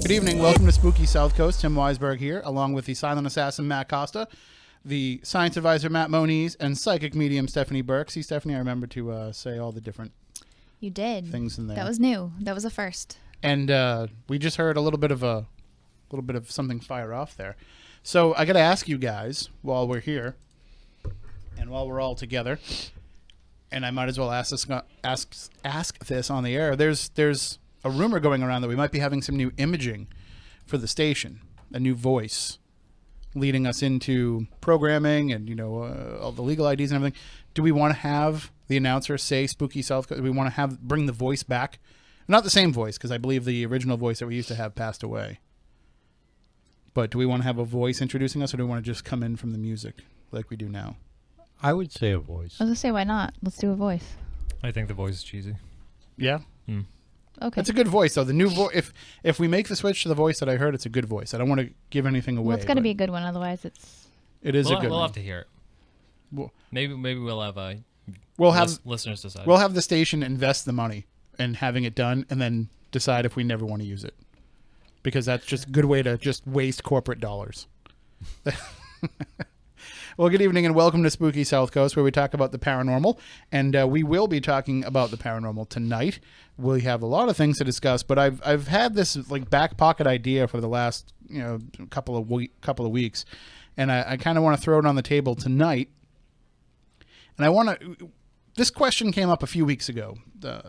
Good evening. Welcome to Spooky South Coast. Tim Weisberg here, along with the silent assassin Matt Costa, the science advisor Matt Moniz, and psychic medium Stephanie Burke. See, Stephanie, I remember to say all the different things in there. That was new. That was a first. And we just heard a little bit of something fire off there. So I got to ask you guys while we're here, and while we're all together, and I might as well ask this on the air. There's a rumor going around that we might be having some new imaging for the station, a new voice leading us into programming and, all the legal IDs and everything. Do we want to have the announcer say Spooky South Coast? Do we want to bring the voice back? Not the same voice, because I believe the original voice that we used to have passed away. But do we want to have a voice introducing us, or do we want to just come in from the music like we do now? I would say a voice. I was going to say, why not? Let's do a voice. I think the voice is cheesy. Yeah? Okay. It's a good voice, though. The new voice, if we make the switch to the voice that I heard, it's a good voice. I don't want to give anything away. Well, it's got to be a good one, otherwise it is a good one. We'll have to hear it. Maybe we'll have listeners decide. We'll have the station invest the money in having it done, and then decide if we never want to use it, because that's just a good way to just waste corporate dollars. Well, good evening and welcome to Spooky South Coast, where we talk about the paranormal, and we will be talking about the paranormal tonight. We have a lot of things to discuss, but I've had this back pocket idea for the last couple of weeks, and I kind of want to throw it on the table tonight. And this question came up a few weeks ago.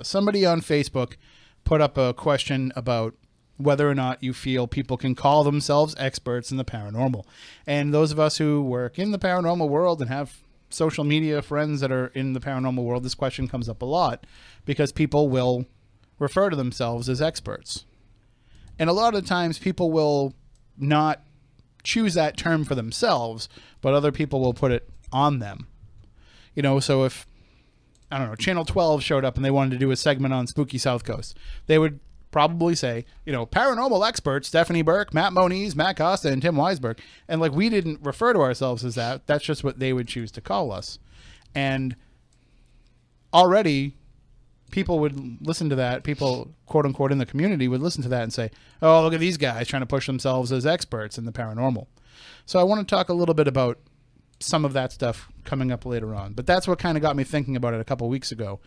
Somebody on Facebook put up a question about whether or not you feel people can call themselves experts in the paranormal. And those of us who work in the paranormal world and have social media friends that are in the paranormal world, this question comes up a lot because people will refer to themselves as experts. And a lot of times people will not choose that term for themselves, but other people will put it on them. So if, I don't know, Channel 12 showed up and they wanted to do a segment on Spooky South Coast, they would probably say, paranormal experts, Stephanie Burke, Matt Moniz, Matt Costa, and Tim Weisberg. And we didn't refer to ourselves as that. That's just what they would choose to call us. And already people would listen to that. People, quote unquote, in the community would listen to that and say, oh, look at these guys trying to push themselves as experts in the paranormal. So I want to talk a little bit about some of that stuff coming up later on. But that's what kind of got me thinking about it a couple weeks ago.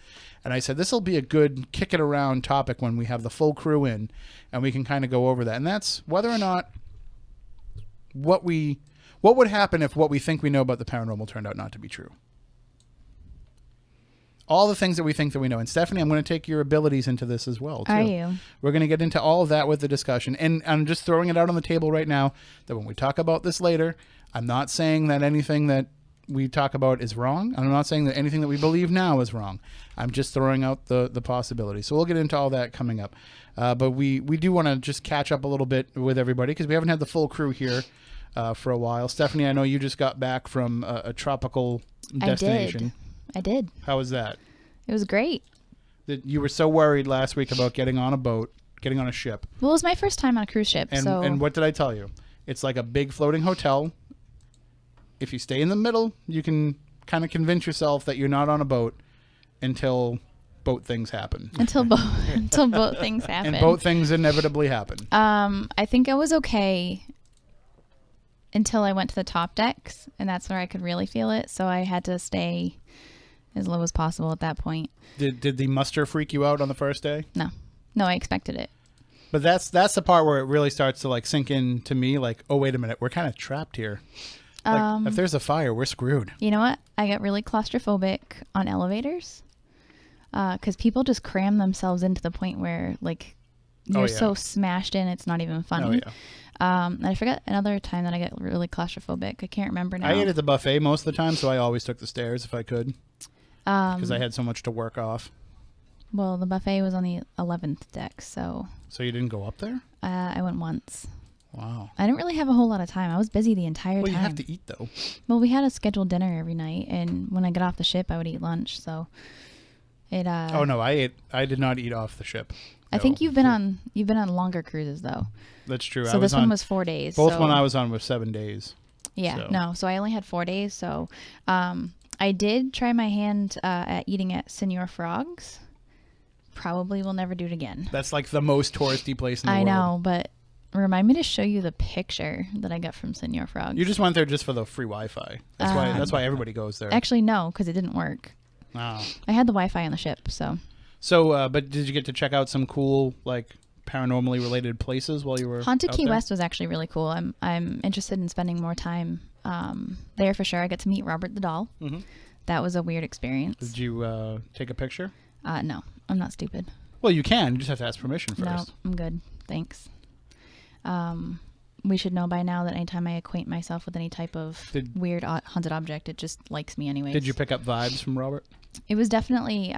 And I said, this will be a good kick it around topic when we have the full crew in and we can kind of go over that. And that's whether or not what would happen if what we think we know about the paranormal turned out not to be true. All the things that we think that we know. And Stephanie, I'm going to take your abilities into this as well, too. Are you? We're going to get into all of that with the discussion. And I'm just throwing it out on the table right now that when we talk about this later, I'm not saying that anything that we talk about is wrong. I'm not saying that anything that we believe now is wrong. I'm just throwing out the possibility. So we'll get into all that coming up. But we do want to just catch up a little bit with everybody because we haven't had the full crew here for a while. Stephanie, I know you just got back from a tropical destination. I did. How was that? It was great. You were so worried last week about getting on a boat, getting on a ship. Well, it was my first time on a cruise ship. And what did I tell you? It's like a big floating hotel. If you stay in the middle, you can kind of convince yourself that you're not on a boat until boat things happen. Until boat things happen. And boat things inevitably happen. I think I was okay until I went to the top decks, and that's where I could really feel it. So I had to stay as low as possible at that point. Did the muster freak you out on the first day? No, I expected it. But that's the part where it really starts to sink in to me. Oh, wait a minute, we're kind of trapped here. If there's a fire, we're screwed. You know what? I got really claustrophobic on elevators because people just cram themselves into the point where you're so smashed in, it's not even funny. Oh, yeah. And I forgot another time that I got really claustrophobic. I can't remember now. I ate at the buffet most of the time, so I always took the stairs if I could because I had so much to work off. Well, the buffet was on the 11th deck, so... So you didn't go up there? I went once. Wow. I didn't really have a whole lot of time. I was busy the entire time. Well, you have to eat, though. Well, we had a scheduled dinner every night, and when I got off the ship, I would eat lunch, so it... Oh, no, I did not eat off the ship. I think you've been on longer cruises, though. That's true. So this one was 4 days. Both one I was on was 7 days. Yeah, so I only had 4 days, so I did try my hand at eating at Senor Frog's. Probably will never do it again. That's the most touristy place in the world. I know, but Remind me to show you the picture that I got from Senor Frog. You just went there just for the free Wi-Fi. That's why everybody goes there. Actually, no, because it didn't work. Oh. I had the Wi-Fi on the ship, so. So, but did you get to check out some cool, like, paranormally related places while you were Haunted out Key there? West was actually really cool. I'm interested in spending more time there for sure. I got to meet Robert the doll. Mm-hmm. That was a weird experience. Did you take a picture? No, I'm not stupid. Well, you can. You just have to ask permission first. No, I'm good. Thanks. We should know by now that anytime I acquaint myself with any type of weird haunted object, it just likes me anyways. Did you pick up vibes from Robert? It was definitely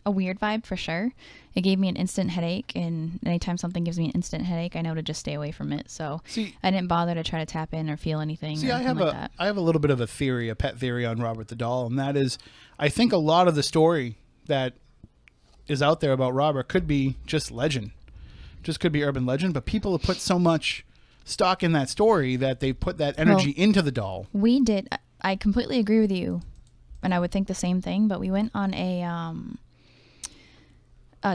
a weird vibe for sure. It gave me an instant headache, and anytime something gives me an instant headache, I know to just stay away from it. So I didn't bother to try to tap in or feel anything. I have a little bit of a pet theory on Robert the doll, and that is, I think a lot of the story that is out there about Robert could be just legend. Just could be urban legend, but people have put so much stock in that story that they put that energy into the doll. We did. I completely agree with you, and I would think the same thing, but we went on a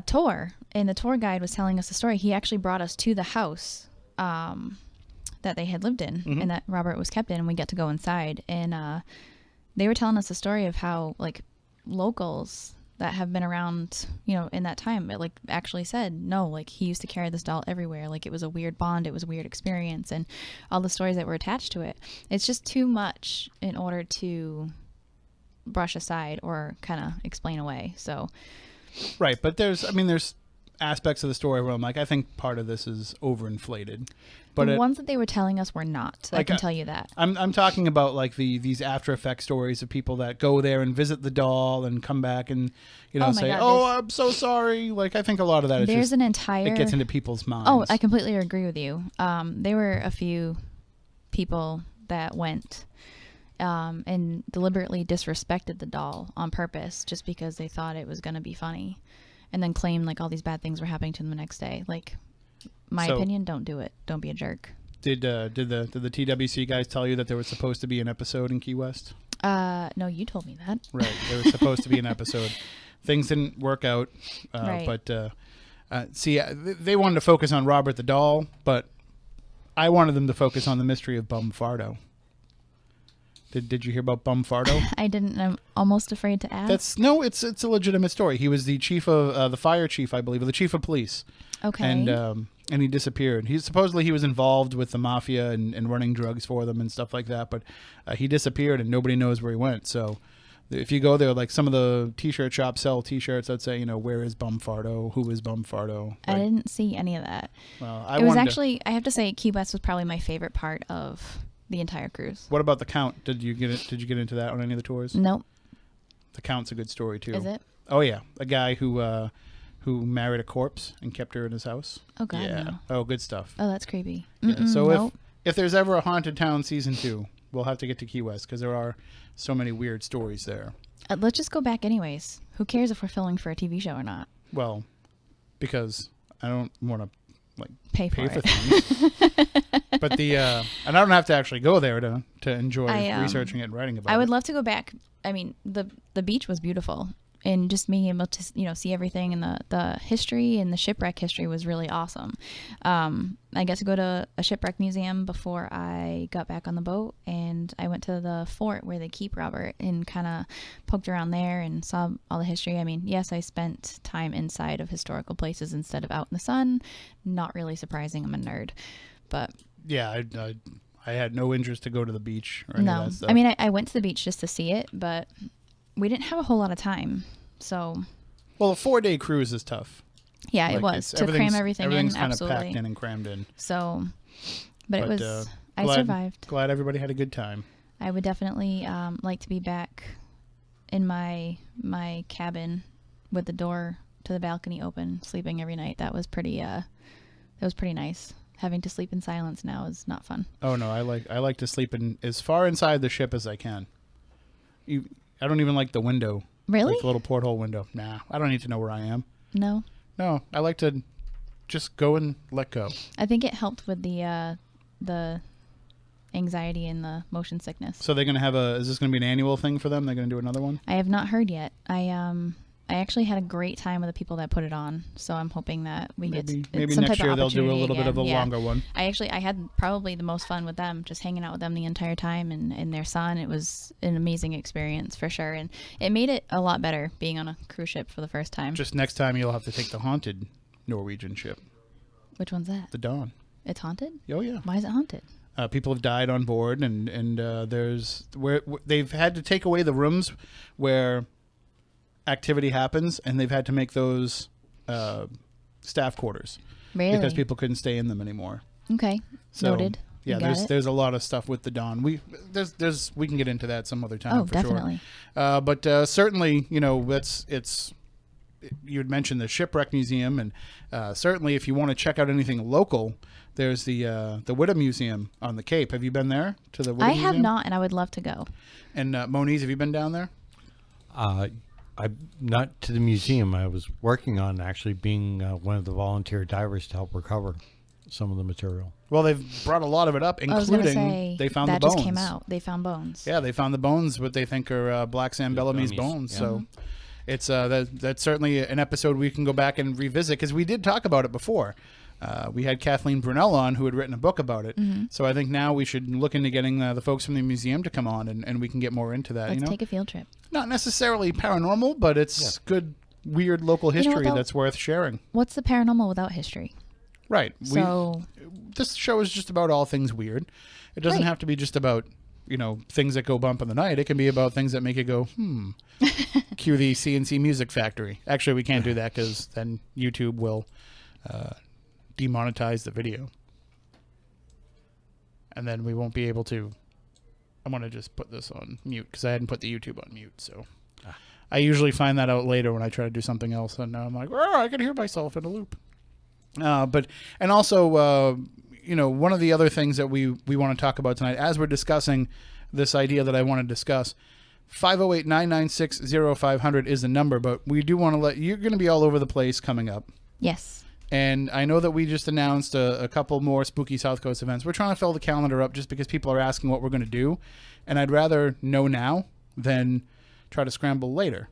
tour, and the tour guide was telling us the story. He actually brought us to the house that they had lived in, mm-hmm. and that Robert was kept in, and we got to go inside, and they were telling us the story of how, like, locals that have been around, you know, in that time, it, like, actually said, no, like, he used to carry this doll everywhere. Like, it was a weird bond. It was a weird experience, and all the stories that were attached to it. It's just too much in order to brush aside or kind of explain away. So, right. But there's aspects of the story where I'm like, I think part of this is overinflated. But the ones that they were telling us were not. Like, I can tell you that. I'm talking about, like, these After Effects stories of people that go there and visit the doll and come back and, you know, say, God, I'm so sorry. Like, I think a lot of that is there's an entire... It gets into people's minds. Oh, I completely agree with you. There were a few people that went and deliberately disrespected the doll on purpose just because they thought it was going to be funny, and then claimed, like, all these bad things were happening to them the next day. Like... My opinion, don't do it. Don't be a jerk. Did the TWC guys tell you that there was supposed to be an episode in Key West? No, you told me that. Right, there was supposed to be an episode. Things didn't work out, right. But they wanted to focus on Robert the doll, but I wanted them to focus on the mystery of Bum Fardo. Did you hear about Bum Fardo? I didn't. I'm almost afraid to ask. It's a legitimate story. He was the chief of the fire chief, I believe, or the chief of police. Okay. And he disappeared. He was involved with the mafia and running drugs for them and stuff like that. But he disappeared, and nobody knows where he went. So if you go there, like, some of the T-shirt shops sell T-shirts that say, you know, where is Bum Fardo? Who is Bum Fardo? Like, I didn't see any of that. Well, I have to say, Key West was probably my favorite part of the entire cruise. What about the Count? Did you get into that on any of the tours? Nope. The Count's a good story too. Is it? Oh yeah, a guy who married a corpse and kept her in his house. Oh God, yeah. no. Oh, good stuff. Oh, that's creepy. Yeah. So nope. if there's ever a Haunted Town season 2, we'll have to get to Key West because there are so many weird stories there. Let's just go back anyways. Who cares if we're filming for a TV show or not? Well, because I don't want to, like, pay for things. But and I don't have to actually go there to enjoy researching it and writing about it. I would love to go back. I mean, the beach was beautiful, and just being able to, you know, see everything, and the history and the shipwreck history was really awesome. I got to go to a shipwreck museum before I got back on the boat, and I went to the fort where they keep Robert and kind of poked around there and saw all the history. I mean, yes, I spent time inside of historical places instead of out in the sun. Not really surprising. I'm a nerd, but yeah, I had no interest to go to the beach or any of that stuff. I mean, I went to the beach just to see it, but we didn't have a whole lot of time. So, well, a 4-day cruise is tough. Yeah, like, it was to cram everything in. Everything's kind absolutely. of packed in and crammed in. So, but it was. I survived. Glad everybody had a good time. I would definitely like to be back in my cabin with the door to the balcony open, sleeping every night. That was pretty. That was pretty nice. Having to sleep in silence now is not fun. Oh no, I like to sleep in as far inside the ship as I can. I don't even like the window. Really? Like the little porthole window. Nah, I don't need to know where I am. No, I like to just go and let go. I think it helped with the anxiety and the motion sickness. So they're gonna have is this gonna be an annual thing for them? They're gonna do another one? I have not heard yet. I I actually had a great time with the people that put it on, so I'm hoping that we get maybe some next type year of they'll do a opportunity little bit of a again. longer one. I had probably the most fun with them, just hanging out with them the entire time and their son. It was an amazing experience for sure, and it made it a lot better being on a cruise ship for the first time. Just next time you'll have to take the haunted Norwegian ship. Which one's that? The Dawn. It's haunted? Oh yeah. Why is it haunted? People have died on board, and there's where they've had to take away the rooms where activity happens, and they've had to make those staff quarters Really? because people couldn't stay in them anymore. Okay. So, Noted. Yeah, there's a lot of stuff with the Dawn. We can get into that some other time. Oh, for definitely. Sure. But certainly, you had mentioned the Shipwreck Museum, and certainly if you want to check out anything local, there's the Whittam Museum on the Cape. Have you been there to the Whittam Museum? I have not, and I would love to go. And Moniz, have you been down there? I'm not to the museum. I was working on actually being one of the volunteer divers to help recover some of the material. Well, they've brought a lot of it up, including they found the bones. That just came out. They found bones. Yeah, they found the bones, what they think are Black Sam Bellamy's bones. Yeah. So it's that's certainly an episode we can go back and revisit, because we did talk about it before. We had Kathleen Brunel on, who had written a book about it. Mm-hmm. So I think now we should look into getting the folks from the museum to come on, and we can get more into that. Let's take a field trip. Not necessarily paranormal, but it's good, weird local history that's worth sharing. What's the paranormal without history? Right. So this show is just about all things weird. It doesn't have to be just about, things that go bump in the night. It can be about things that make you go, Cue the CNC Music Factory. Actually, we can't do that, because then YouTube will demonetize the video. And then we won't be able to... I'm going to just put this on mute, because I hadn't put the YouTube on mute. So I usually find that out later when I try to do something else. And now I'm like, I can hear myself in a loop. And also, one of the other things that we want to talk about tonight, as we're discussing this idea that I want to discuss, 508-996-0500 is the number, but we do want to you're going to be all over the place coming up. Yes. And I know that we just announced a couple more Spooky South Coast events. We're trying to fill the calendar up just because people are asking what we're going to do. And I'd rather know now than try to scramble later.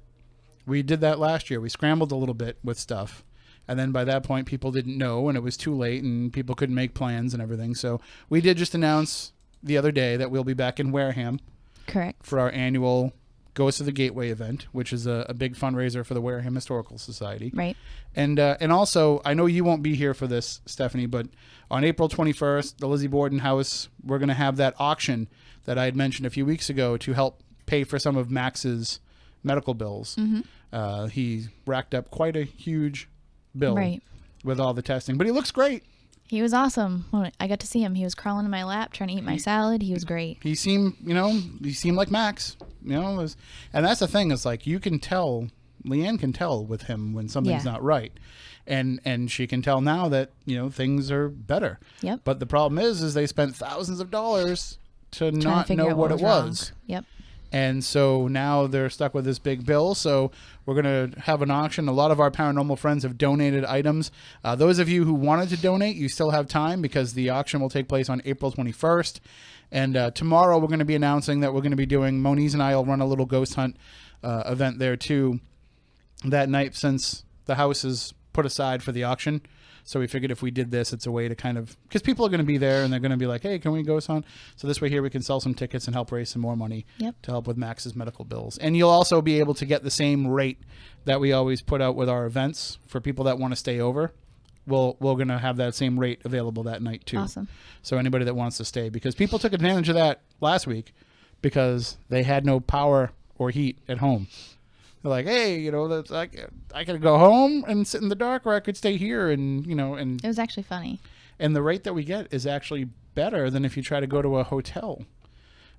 We did that last year. We scrambled a little bit with stuff. And then by that point, people didn't know, and it was too late, and people couldn't make plans and everything. So we did just announce the other day that we'll be back in Wareham. Correct. For our annual Ghost of the Gateway event, which is a big fundraiser for the Wareham Historical Society. Right. And also, I know you won't be here for this, Stephanie, but on April 21st, the Lizzie Borden house, we're going to have that auction that I had mentioned a few weeks ago to help pay for some of Max's medical bills. Mm-hmm. He racked up quite a huge bill with all the testing, but he looks great. He was awesome. When I got to see him, he was crawling in my lap trying to eat my salad. He was great. He seemed like Max, and that's the thing, is like, you can tell, Leanne can tell with him when something's not right, and she can tell now that things are better. Yep. But the problem is they spent thousands of dollars to not know what it was. Yep. And so now they're stuck with this big bill. So we're going to have an auction. A lot of our paranormal friends have donated items. Those of you who wanted to donate, you still have time, because the auction will take place on April 21st. And tomorrow we're going to be announcing that we're going to be doing, Moniz and I will run a little ghost hunt event there too that night, since the house is put aside for the auction. So we figured if we did this, it's a way to kind of, because people are going to be there and they're going to be like, hey, can we ghost hunt? So this way here we can sell some tickets and help raise some more money to help with Max's medical bills. And you'll also be able to get the same rate that we always put out with our events for people that want to stay over. We're going to have that same rate available that night too. Awesome. So anybody that wants to stay, because people took advantage of that last week because they had no power or heat at home. They're like, hey, I could go home and sit in the dark, or I could stay here, and and it was actually funny. And the rate that we get is actually better than if you try to go to a hotel,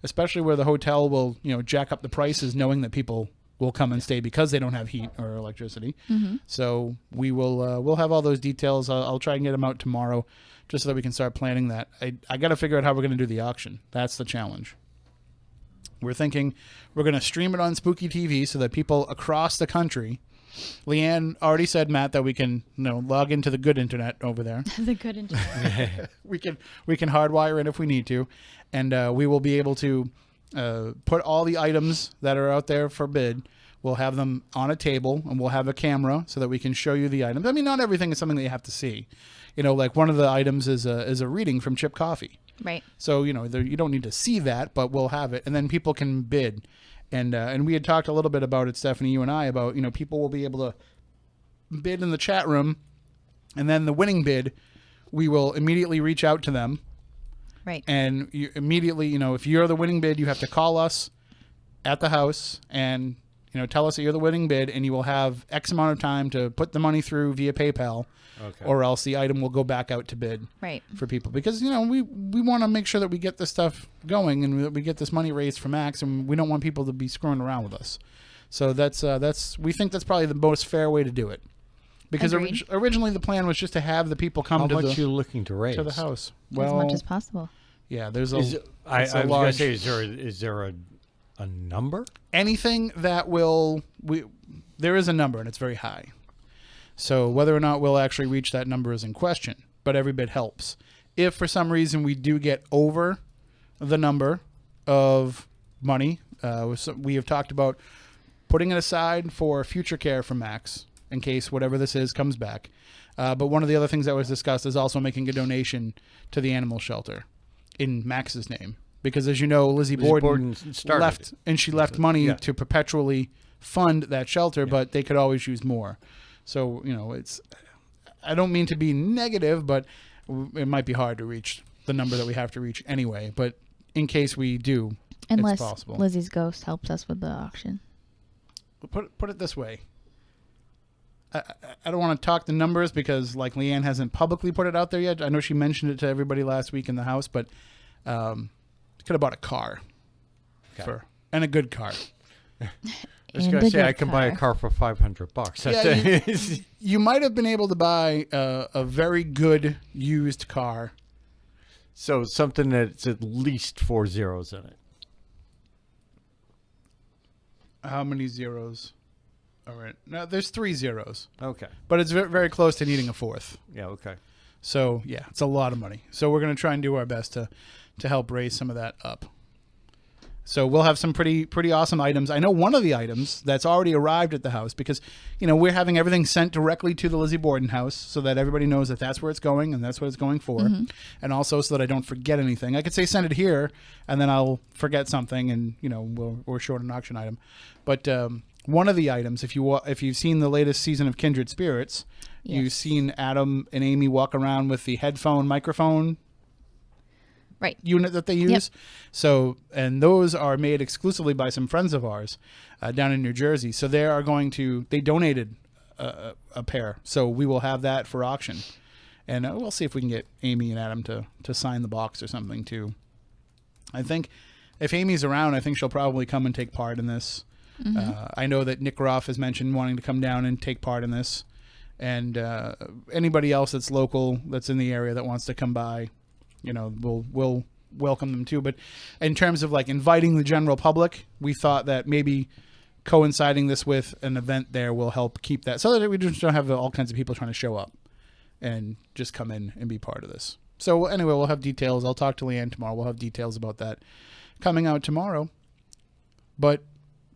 especially where the hotel will jack up the prices, knowing that people will come and stay because they don't have heat or electricity. Mm-hmm. So we will we'll have all those details. I'll try and get them out tomorrow, just so that we can start planning that. I got to figure out how we're going to do the auction. That's the challenge. We're thinking we're going to stream it on Spooky TV so that people across the country. Leanne already said, Matt, that we can log into the good internet over there. The good internet. we can hardwire it if we need to, and we will be able to put all the items that are out there for bid. We'll have them on a table, and we'll have a camera so that we can show you the items. I mean, not everything is something that you have to see. Like one of the items is a reading from Chip Coffee. Right. So, you don't need to see that, but we'll have it. And then people can bid. And we had talked a little bit about it, Stephanie, you and I, about, people will be able to bid in the chat room. And then the winning bid, we will immediately reach out to them. Right. And you immediately, if you're the winning bid, you have to call us at the house and, tell us that you're the winning bid, and you will have X amount of time to put the money through via PayPal. Okay. Or else the item will go back out to bid for people. Because, we want to make sure that we get this stuff going and that we get this money raised for Max, and we don't want people to be screwing around with us. So we think that's probably the most fair way to do it. Because originally the plan was just to have the people come to much you looking to raise? To the house. Well, as much as possible. Yeah, there's I was going to say, is there a number? Anything that there is a number, and it's very high. So whether or not we'll actually reach that number is in question, but every bit helps. If for some reason we do get over the number of money, we have talked about putting it aside for future care for Max in case whatever this is comes back. But one of the other things that was discussed is also making a donation to the animal shelter in Max's name. Because as you know, Lizzie Borden left money to perpetually fund that shelter, but they could always use more. So, I don't mean to be negative, but it might be hard to reach the number that we have to reach anyway. But in case we do, it's possible. Unless Lizzie's ghost helps us with the auction. Put it this way. I don't want to talk the numbers because, Leanne hasn't publicly put it out there yet. I know she mentioned it to everybody last week in the house, but could have bought a car and a good car. I was going to say, I can buy a car for $500. You might have been able to buy a very good used car. So something that's at least 4 zeros in it. How many zeros are in? No, there's 3 zeros. Okay. But it's very, very close to needing a fourth. Yeah, okay. So, it's a lot of money. So we're going to try and do our best to help raise some of that up. So we'll have some pretty awesome items. I know one of the items that's already arrived at the house because, we're having everything sent directly to the Lizzie Borden house so that everybody knows that that's where it's going and that's what it's going for. Mm-hmm. And also so that I don't forget anything. I could say send it here and then I'll forget something and, we're short an auction item. But one of the items, if you've seen the latest season of Kindred Spirits, you've seen Adam and Amy walk around with the headphone microphone unit that they use. Yep. So, and those are made exclusively by some friends of ours down in New Jersey. So they donated a pair. So we will have that for auction. And we'll see if we can get Amy and Adam to sign the box or something too. I think if Amy's around, I think she'll probably come and take part in this. Mm-hmm. I know that Nick Roth has mentioned wanting to come down and take part in this. And anybody else that's local, that's in the area that wants to come by, we'll welcome them too. But in terms of inviting the general public, we thought that maybe coinciding this with an event there will help keep that so that we just don't have all kinds of people trying to show up and just come in and be part of this. So anyway, we'll have details. I'll talk to Leanne tomorrow. We'll have details about that coming out tomorrow. But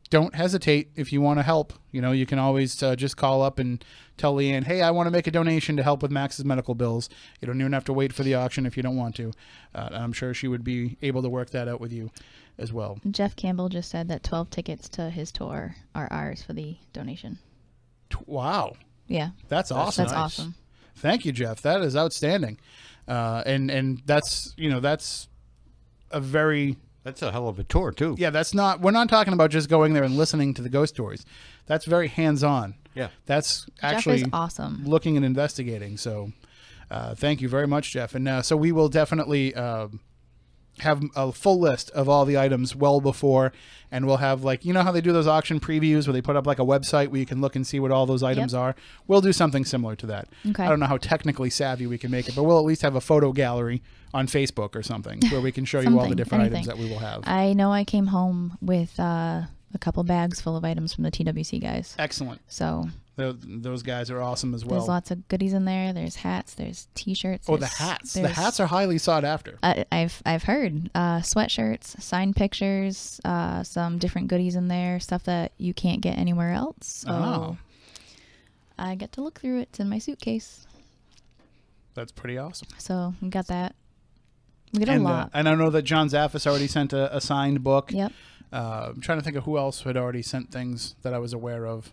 don't hesitate if you want to help. You can always just call up and tell Leanne, hey, I want to make a donation to help with Max's medical bills. You don't even have to wait for the auction if you don't want to. I'm sure she would be able to work that out with you as well. Jeff Campbell just said that 12 tickets to his tour are ours for the donation. Wow. Yeah. That's awesome. That's awesome. Thank you, Jeff. That is outstanding. And that's, that's a very... That's a hell of a tour, too. Yeah, we're not talking about just going there and listening to the ghost stories. That's very hands-on. Yeah. That's actually Jeff is awesome. Looking and investigating. So thank you very much, Jeff. And so we will definitely have a full list of all the items well before, and we'll have how they do those auction previews where they put up a website where you can look and see what all those items are. We'll do something similar to that. Okay. I don't know how technically savvy we can make it, but we'll at least have a photo gallery on Facebook or something where we can show you all the different items that we will have. I know I came home with a couple bags full of items from the TWC guys. Excellent. So those guys are awesome as well. there's lots of goodies in there. There's hats. There's T-shirts. Oh, the hats! The hats are highly sought after. I've heard sweatshirts, signed pictures, some different goodies in there, stuff that you can't get anywhere else. So I get to look through it. It's in my suitcase. That's pretty awesome. So we got that. We get a lot. And I know that John Zaffis already sent a signed book. Yep. I'm trying to think of who else had already sent things that I was aware of.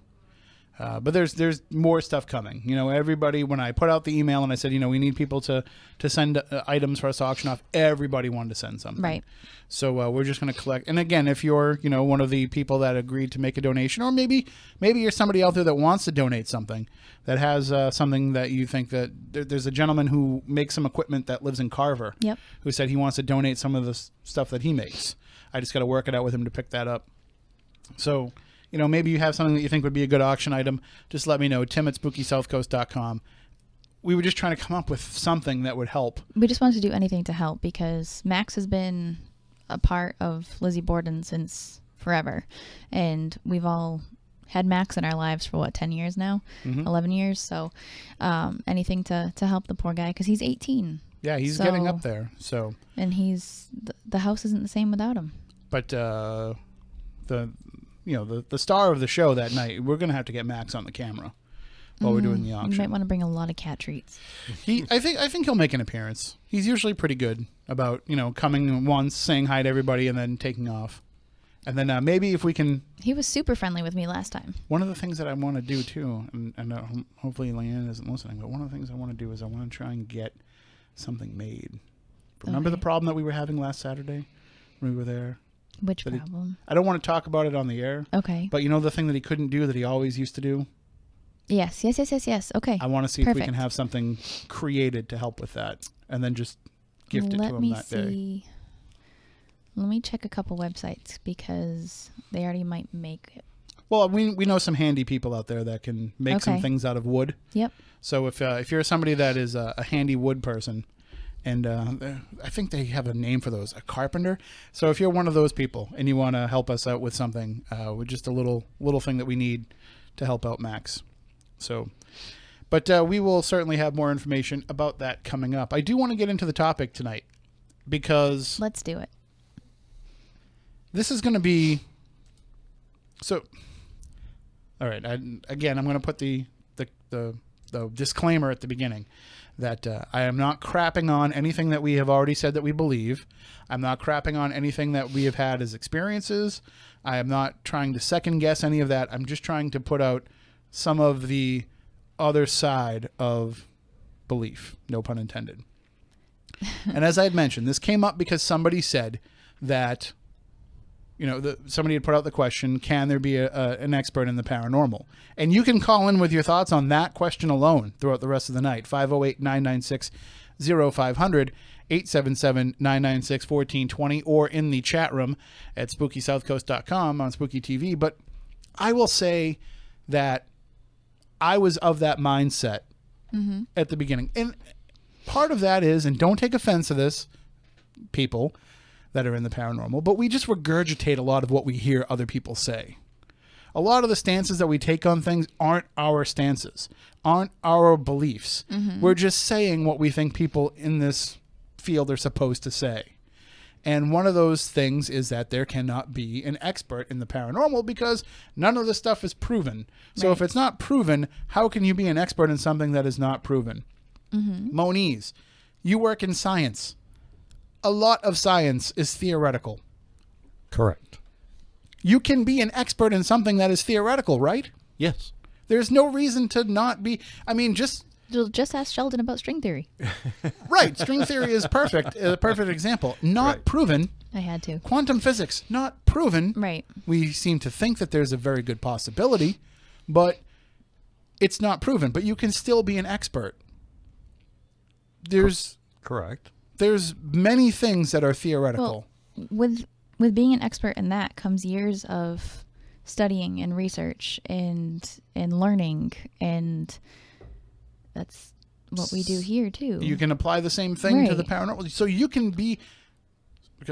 But there's more stuff coming. You know, everybody, when I put out the email and I said, you know, we need people to send items for us to auction off, everybody wanted to send something. Right. So we're just going to collect. And again, if you're, you know, one of the people that agreed to make a donation, or maybe you're somebody out there that wants to donate something, that has something that you think that there's a gentleman who makes some equipment that lives in Carver. Yep. Who said he wants to donate some of the stuff that he makes. I just got to work it out with him to pick that up. So, you know, maybe you have something that you think would be a good auction item. Just let me know. Tim@SpookySouthCoast.com. We were just trying to come up with something that would help. We just wanted to do anything to help because Max has been a part of Lizzie Borden since forever. And we've all had Max in our lives for, 10 years now? 11 years. So anything to help the poor guy because he's 18. Yeah, he's getting up there. So, and the house isn't the same without him. But the star of the show that night, we're going to have to get Max on the camera while we're doing the auction. You might want to bring a lot of cat treats. I think he'll make an appearance. He's usually pretty good about, you know, coming once, saying hi to everybody, and then taking off. And then maybe if we can... He was super friendly with me last time. One of the things that I want to do, too, and hopefully Leanne isn't listening, but one of the things I want to do is I want to try and get something made. Remember the problem that we were having last Saturday when we were there? Which problem? I don't want to talk about it on the air. Okay. But you know the thing that he couldn't do that he always used to do? Yes. Okay. I want to see if we can have something created to help with that, and then just gift it to him that day. Let me check a couple websites because they already might make it. Well, we know some handy people out there that can make some things out of wood. Yep. So if you're somebody that is a handy wood person, and I think they have a name for those, a carpenter. So if you're one of those people and you want to help us out with something, with just a little thing that we need to help out Max. So, but we will certainly have more information about that coming up. I do want to get into the topic tonight because... Let's do it. This is going to be... So, all right. I'm going to put the disclaimer at the beginning that I am not crapping on anything that we have already said that we believe. I'm not crapping on anything that we have had as experiences. I am not trying to second guess any of that. I'm just trying to put out some of the other side of belief. No pun intended. And as I had mentioned, this came up because somebody said that... You know, somebody had put out the question, can there be an expert in the paranormal? And you can call in with your thoughts on that question alone throughout the rest of the night. 508-996-0500, 877-996-1420, or in the chat room at SpookySouthCoast.com on Spooky TV. But I will say that I was of that mindset at the beginning. And part of that is, and don't take offense to this, people that are in the paranormal, but we just regurgitate a lot of what we hear other people say. A lot of the stances that we take on things aren't our stances, aren't our beliefs. We're just saying what we think people in this field are supposed to say. And one of those things is that there cannot be an expert in the paranormal because none of the stuff is proven. So if it's not proven, how can you be an expert in something that is not proven? Moniz, you work in science. A lot of science is theoretical. Correct. You can be an expert in something that is theoretical, right? Yes. There's no reason to not be. I mean, just ask Sheldon about string theory. Right. String theory is perfect. A perfect example. Not proven. I had to. Quantum physics, not proven. Right. We seem to think that there's a very good possibility, but it's not proven. But you can still be an expert. Correct. There's many things that are theoretical. Well, with being an expert in that comes years of studying and research and learning, and that's what we do here too. You can apply the same thing to the paranormal. So you can be...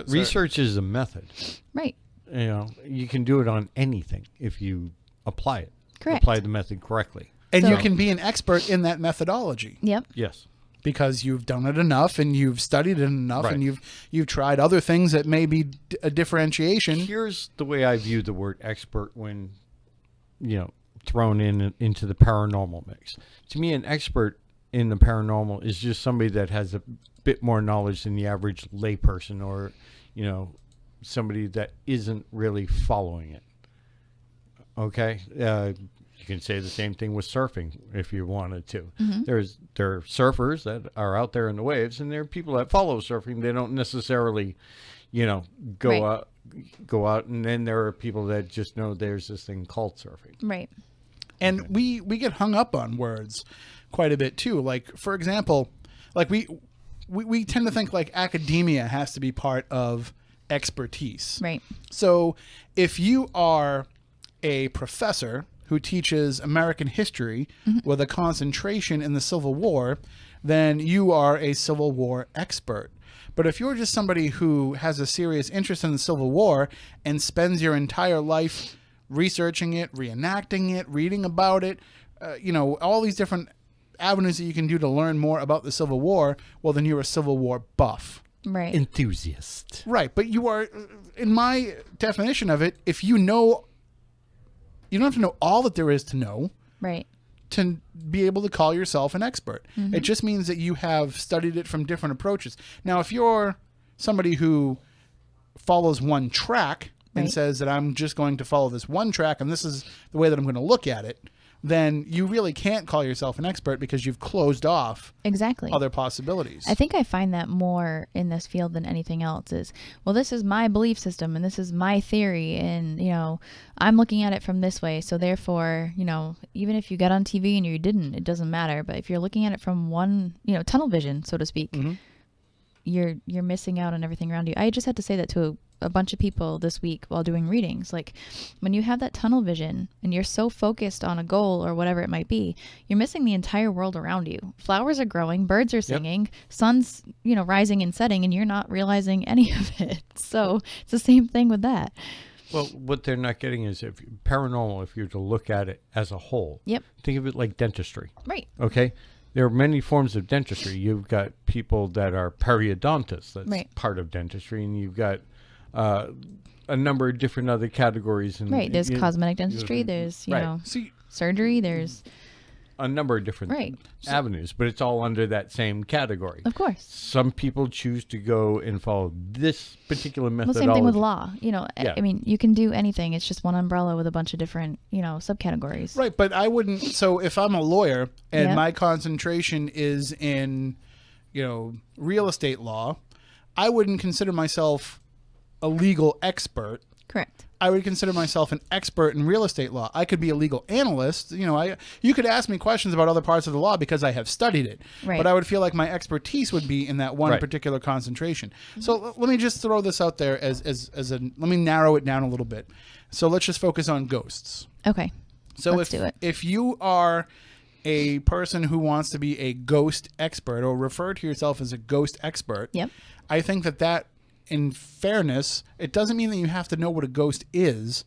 Research is a method. Right. you can do it on anything if you apply it. Correct. Apply the method correctly. And So- you can be an expert in that methodology. Yep. Yes. Because you've done it enough and you've studied it enough Right. and you've tried other things that may be a differentiation. Here's the way I view the word expert when, thrown into the paranormal mix. To me, an expert in the paranormal is just somebody that has a bit more knowledge than the average layperson, or, somebody that isn't really following it. Okay? You can say the same thing with surfing if you wanted to. Mm-hmm. There are surfers that are out there in the waves, and there are people that follow surfing. They don't necessarily, go Right. out, and then there are people that just know there's this thing called surfing. Right. And we get hung up on words quite a bit too. Like, for example, like we tend to think like academia has to be part of expertise. Right. So if you are a professor who teaches American history with a concentration in the Civil War, then you are a Civil War expert. But if you're just somebody who has a serious interest in the Civil War and spends your entire life researching it, reenacting it, reading about it, all these different avenues that you can do to learn more about the Civil War, well, then you're a Civil War buff. Right. Enthusiast. Right, but you are, in my definition of it, if you don't have to know all that there is to know Right. to be able to call yourself an expert. It just means that you have studied it from different approaches. Now, if you're somebody who follows one track and Right. says that I'm just going to follow this one track and this is the way that I'm going to look at it, then you really can't call yourself an expert because you've closed off Exactly. other possibilities. I think I find that more in this field than anything else is, well, this is my belief system and this is my theory. And, I'm looking at it from this way. So therefore, even if you got on TV and you didn't, it doesn't matter. But if you're looking at it from one, tunnel vision, so to speak, you're missing out on everything around you. I just had to say that to a bunch of people this week while doing readings. Like, when you have that tunnel vision and you're so focused on a goal or whatever it might be, you're missing the entire world around you. Flowers are growing, birds are singing, sun's, rising and setting, and you're not realizing any of it. So it's the same thing with that. Well, what they're not getting is if you're to look at it as a whole. Yep. Think of it like dentistry. Right. Okay? There are many forms of dentistry. You've got people that are periodontists. That's Right. part of dentistry. And you've got a number of different other categories. And, Right. There's cosmetic dentistry. There's, See, surgery. There's, a number of different Right. avenues, but it's all under that same category. of course. Some people choose to go and follow this particular Well, methodology. same thing with law. Yeah. I mean, you can do anything. It's just one umbrella with a bunch of different, subcategories. right, but I wouldn't. So if I'm a lawyer and Yeah. my concentration is in, real estate law, I wouldn't consider myself a legal expert. Correct. I would consider myself an expert in real estate law. I could be a legal analyst. You could ask me questions about other parts of the law because I have studied it. Right. But I would feel like my expertise would be in that one Right. particular concentration. So let me just throw this out there let me narrow it down a little bit. So let's just focus on ghosts. Okay. So Let's do it. if you are a person who wants to be a ghost expert or refer to yourself as a ghost expert, Yep. I think that in fairness, it doesn't mean that you have to know what a ghost is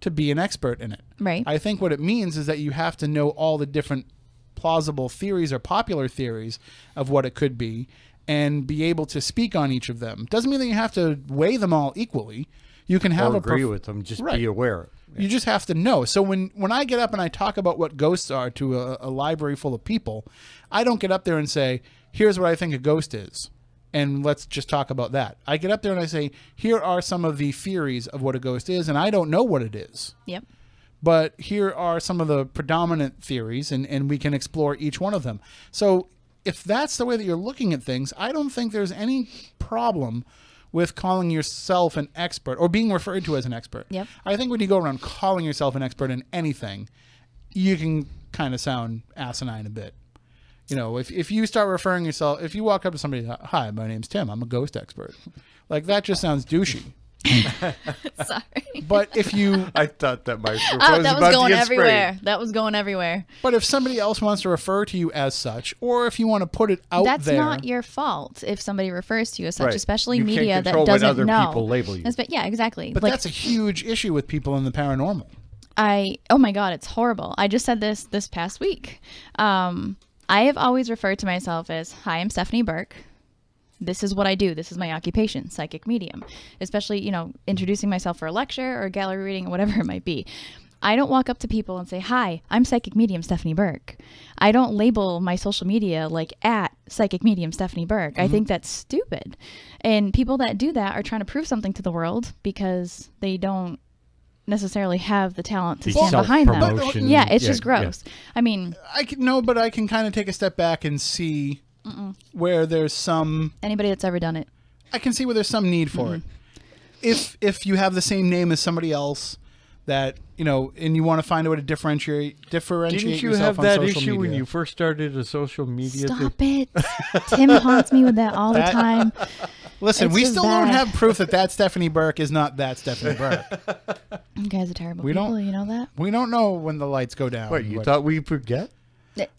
to be an expert in it. Right. I think what it means is that you have to know all the different plausible theories or popular theories of what it could be and be able to speak on each of them. Doesn't mean that you have to weigh them all equally. You can have or a agree with them, just Right. be aware. You just have to know. So when I get up and I talk about what ghosts are to a library full of people, I don't get up there and say, here's what I think a ghost is, and let's just talk about that. I get up there and I say, here are some of the theories of what a ghost is, and I don't know what it is. Yep. But here are some of the predominant theories, and we can explore each one of them. So if that's the way that you're looking at things, I don't think there's any problem with calling yourself an expert or being referred to as an expert. Yep. I think when you go around calling yourself an expert in anything, you can kind of sound asinine a bit. If you start referring yourself, if you walk up to somebody, hi, my name's Tim, I'm a ghost expert. Like, that just sounds douchey. Sorry. But if you, I thought that my That was going everywhere. That was going everywhere. but if somebody else wants to refer to you as such, or if you want to put it out That's there, not your fault if somebody refers to you as such, Right. especially You media can't that control what doesn't other know. people label you. Yeah, exactly. but that's a huge issue with people in the paranormal. Oh my God, it's horrible. I just said this past week. I have always referred to myself as, hi, I'm Stephanie Burke. This is what I do. This is my occupation, psychic medium. Especially, introducing myself for a lecture or a gallery reading or whatever it might be. I don't walk up to people and say, hi, I'm psychic medium Stephanie Burke. I don't label my social media like at psychic medium Stephanie Burke. I think that's stupid. And people that do that are trying to prove something to the world because they don't necessarily have the talent to stand behind them. Self-promotion. Yeah, it's just gross. Yeah. I mean, But I can kind of take a step back and see where there's some. Anybody that's ever done it, I can see where there's some need for it. If you have the same name as somebody else, that and you want to find a way to differentiate Didn't you yourself have on that social issue when media. you first started a social media? Stop it. Tim haunts me with that all the time. Listen, It's we just still don't bad. have proof that Stephanie Burke is not that Stephanie Burke. You guys are terrible We people. don't- You know that? We don't know when the lights go down. What, you thought we'd forget?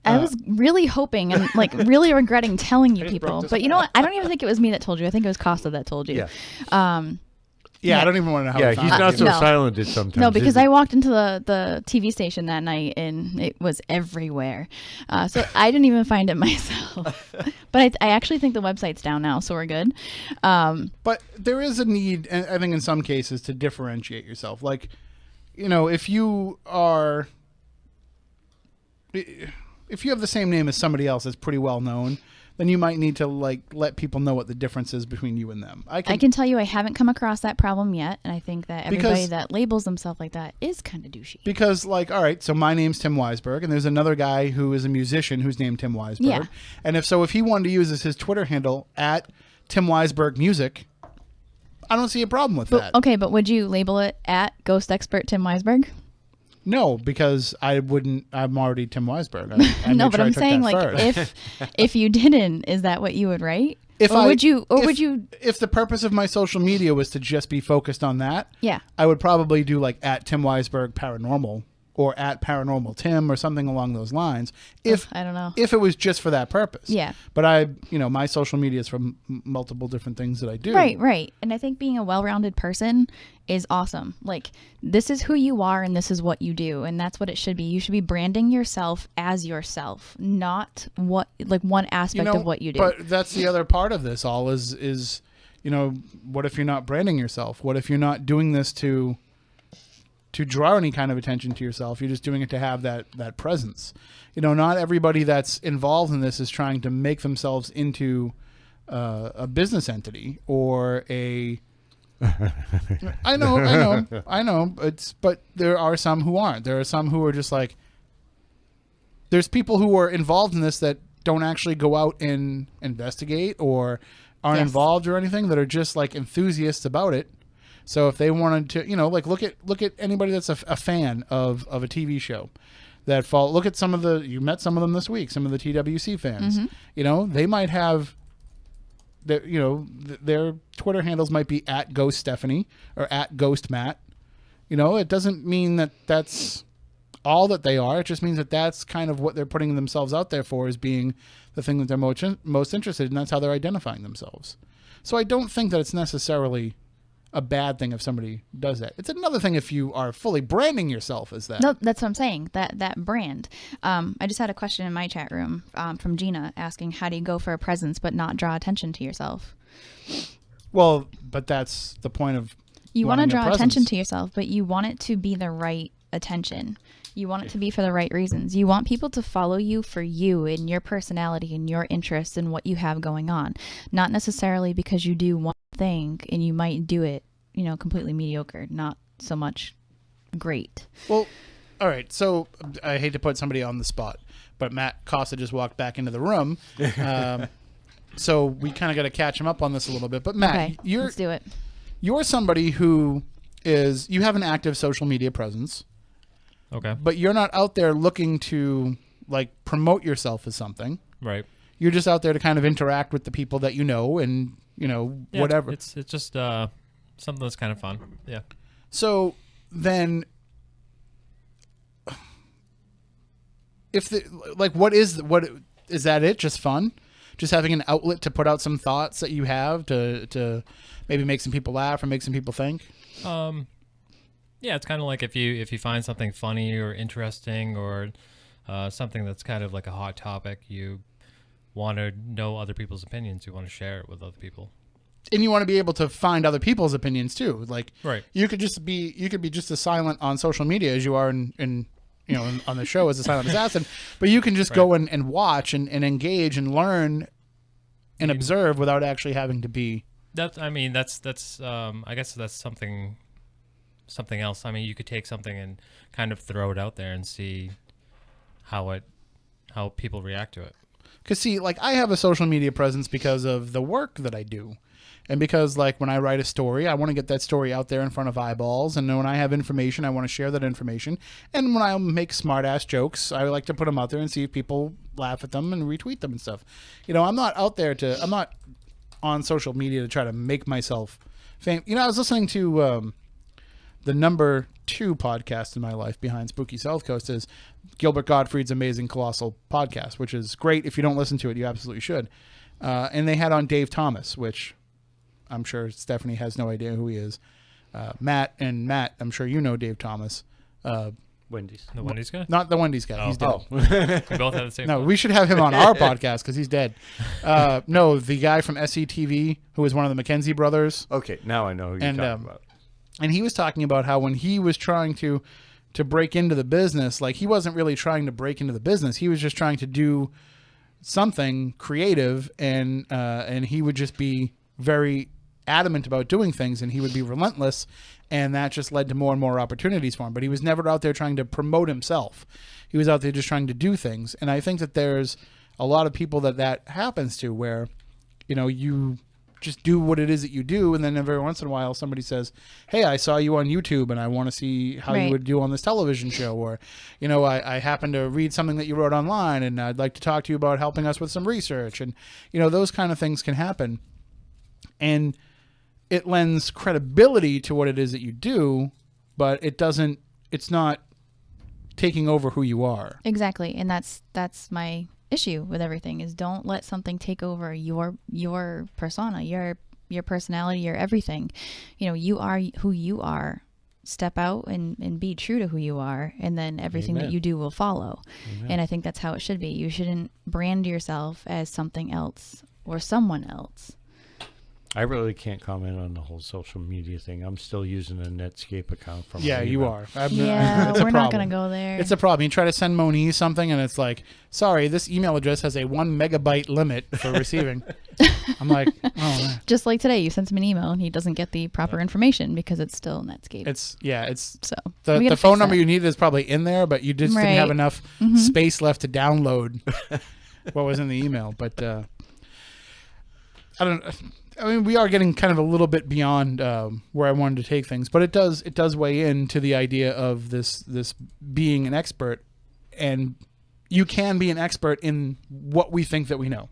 I was really hoping and really regretting telling you people. But you know what? I don't even think it was me that told you. I think it was Costa that told you. Yeah. Yeah, I don't even want to know how. Yeah, we he's found not it. so No. silent sometimes. No, because is he? I walked into the TV station that night and it was everywhere. So I didn't even find it myself. But I actually think the website's down now, so we're good. But there is a need, I think, in some cases, to differentiate yourself. Like, if you are, if you have the same name as somebody else that's pretty well known, then you might need to let people know what the difference is between you and them. I can tell you I haven't come across that problem yet, and I think that everybody Because- that labels themselves like that is kind of douchey. Because, all right, so my name's Tim Weisberg, and there's another guy who is a musician who's named Tim Weisberg. Yeah. And if he wanted to use as his Twitter handle at Tim Weisberg Music, I don't see a problem with that. Okay, but would you label it at Ghost Expert Tim Weisberg? No, because I wouldn't. I'm already Tim Weisberg. I No, made but sure I I'm took saying that first. if you didn't, is that what you would write? If would you? If the purpose of my social media was to just be focused on that, Yeah. I would probably do at Tim Weisberg Paranormal or at Paranormal Tim or something along those lines. If I don't know. if it was just for that purpose. Yeah. But my social media is from multiple different things that I do. Right. And I think being a well-rounded person is awesome. This is who you are and this is what you do, and that's what it should be. You should be branding yourself as yourself, not one aspect of what you do. But that's the other part of this all is what if you're not branding yourself? What if you're not doing this to draw any kind of attention to yourself? You're just doing it to have that presence. Not everybody that's involved in this is trying to make themselves into a business entity or a. I know. But there are some who aren't. There are some who are just there's people who are involved in this that don't actually go out and investigate or aren't Yes. involved or anything, that are just enthusiasts about it. So if they wanted to, look at anybody that's a fan of a TV show that look at you met some of them this week, some of the TWC fans. They might have their Twitter handles might be at Ghost Stephanie or at Ghost Matt. It doesn't mean that that's all that they are. It just means that that's kind of what they're putting themselves out there for, as being the thing that they're most interested in. That's how they're identifying themselves. So I don't think that it's necessarily a bad thing if somebody does that. It's another thing if you are fully branding yourself as that. No, that's what I'm saying. That brand. I just had a question in my chat room from Gina asking, how do you go for a presence but not draw attention to yourself? Well, but that's the point of You want to wanting a draw attention presence. to yourself, but you want it to be the right attention. You want it to be for the right reasons. You want people to follow you for you and your personality and your interests and what you have going on, not necessarily because you do one thing and you might do it, completely mediocre, not so much great. Well, all right. So I hate to put somebody on the spot, but Matt Costa just walked back into the room. So we kind of got to catch him up on this a little bit. But Matt, Okay, let's do it. You're somebody who you have an active social media presence. Okay. But you're not out there looking to promote yourself as something. Right. You're just out there to kind of interact with the people that and Yeah, whatever. It's just something that's kind of fun. Yeah. So then, what is that? It just fun, just having an outlet to put out some thoughts that you have to maybe make some people laugh or make some people think. Yeah, it's kind of like if you find something funny or interesting or something that's kind of like a hot topic, you want to know other people's opinions. You want to share it with other people. And you want to be able to find other people's opinions too. Like, right. You could be just as silent on social media as you are in on the show as a silent assassin, but you can just go and watch and engage and learn and observe without actually having to be. That's I guess that's something else. I mean, you could take something and kind of throw it out there and see how people react to it. Because see, like, I have a social media presence because of the work that I do. And because, like, when I write a story, I want to get that story out there in front of eyeballs. And when I have information, I want to share that information. And when I make smart-ass jokes, I like to put them out there and see if people laugh at them and retweet them and stuff. I'm not I'm not on social media to try to make myself famous. I was listening to the number 2 podcast in my life behind Spooky South Coast is Gilbert Gottfried's Amazing Colossal Podcast, which is great. If you don't listen to it, you absolutely should. And they had on Dave Thomas, which I'm sure Stephanie has no idea who he is. Matt, I'm sure you know Dave Thomas. Wendy's. The Wendy's guy? Not the Wendy's guy. Oh. He's dead. We both have the same. No, we should have him on our podcast because he's dead. No, the guy from SCTV who was one of the McKenzie brothers. Okay, now I know who you're talking about. And he was talking about how when he was trying to break into the business, like, he wasn't really trying to break into the business. He was just trying to do something creative, and he would just be very adamant about doing things, and he would be relentless, and that just led to more and more opportunities for him. But he was never out there trying to promote himself. He was out there just trying to do things. And I think that there's a lot of people that happens to, where you just do what it is that you do, and then every once in a while somebody says, hey, I saw you on YouTube and I want to see how you would do on this television show, or I happened to read something that you wrote online and I'd like to talk to you about helping us with some research. And those kind of things can happen, and it lends credibility to what it is that you do, but it's not taking over who you are. Exactly. And that's my issue with everything, is don't let something take over your persona, your personality, your everything. You are who you are. Step out and be true to who you are, and then everything that you do will follow. Amen. And I think that's how it should be. You shouldn't brand yourself as something else or someone else. I really can't comment on the whole social media thing. I'm still using a Netscape account from. Yeah, you are. We're not going to go there. It's a problem. You try to send Moniz something, and it's like, sorry, this email address has a 1 megabyte limit for receiving. I'm like, oh man. Just like today, you sent him an email, and he doesn't get the proper information because it's still Netscape. It's so the the phone number you needed is probably in there, but you just didn't have enough Mm-hmm. space left to download what was in the email. But I mean, we are getting kind of a little bit beyond where I wanted to take things, but it does weigh into the idea of this being an expert, and you can be an expert in what we think that we know.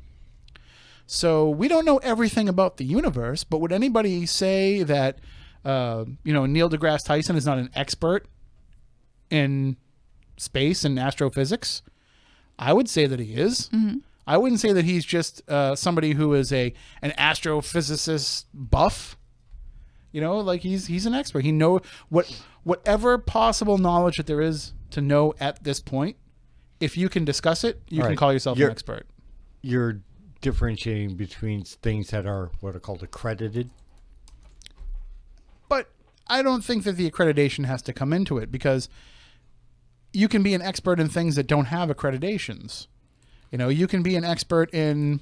So we don't know everything about the universe, but would anybody say that Neil deGrasse Tyson is not an expert in space and astrophysics? I would say that he is. Mm-hmm. I wouldn't say that he's just somebody who is an astrophysicist buff. Like he's an expert. He knows whatever possible knowledge that there is to know at this point. If you can discuss it, you can call yourself an expert. You're differentiating between things that are what are called accredited. But I don't think that the accreditation has to come into it, because you can be an expert in things that don't have accreditations. You can be an expert in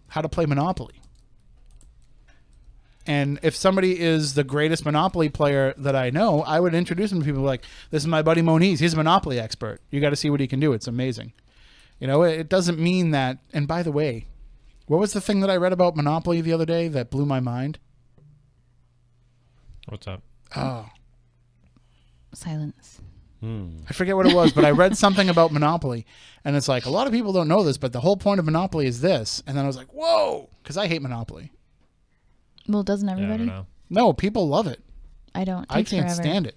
how to play Monopoly. And if somebody is the greatest Monopoly player that I know, I would introduce them to people like, this is my buddy Moniz. He's a Monopoly expert. You got to see what he can do. It's amazing. It doesn't mean that. And by the way, what was the thing that I read about Monopoly the other day that blew my mind? What's up? Oh. Silence. I forget what it was, but I read something about Monopoly, and it's like, a lot of people don't know this, but the whole point of Monopoly is this. And then I was like, whoa, because I hate Monopoly. Well, doesn't everybody? Yeah, I don't know. No, people love it. I don't. I can't forever. stand it.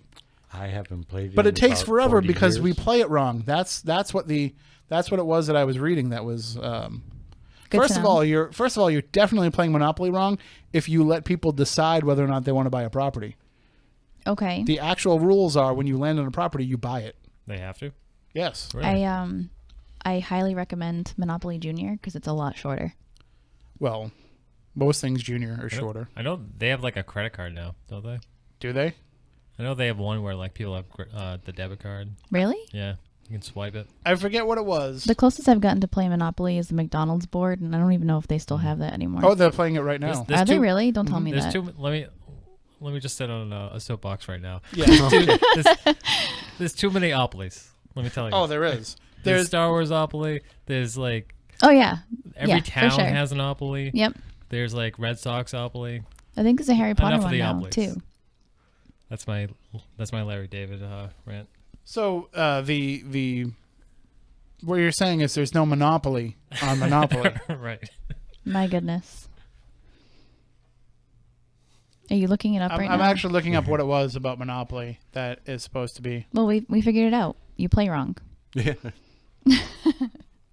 I haven't played it. But in it takes about forever 40 because we years. play it wrong. That's what it was that I was reading. That was Good first to of know. all, you're definitely playing Monopoly wrong if you let people decide whether or not they want to buy a property. Okay. The actual rules are when you land on a property, you buy it. They have to. Yes. Really? I highly recommend Monopoly Junior because it's a lot shorter. Well, most things junior are I know- shorter. I know they have like a credit card now, don't they? Do they? I know they have one where like people have the debit card. Really? Yeah, you can swipe it. I forget what it was. The closest I've gotten to play Monopoly is the McDonald's board, and I don't even know if they still have that anymore. Oh, they're playing it right now. There's Are they two- really? Don't tell me There's that. two. Let me just sit on a soapbox right now. Yeah. There's too many Opolis. Let me tell you. Oh, there is. There's Star Wars Opoly. There's like Oh yeah. every Yeah, for town sure. has an Opoly. Yep. There's like Red Sox Opoly. I think there's a Harry Potter Enough of one the now Oblis. too. That's my Larry David rant. So the what you're saying is there's no monopoly on Monopoly. Right. My goodness. Are you looking it up right I'm now? actually looking up what it was about Monopoly that is supposed to be. Well, we figured it out. You play wrong. Yeah.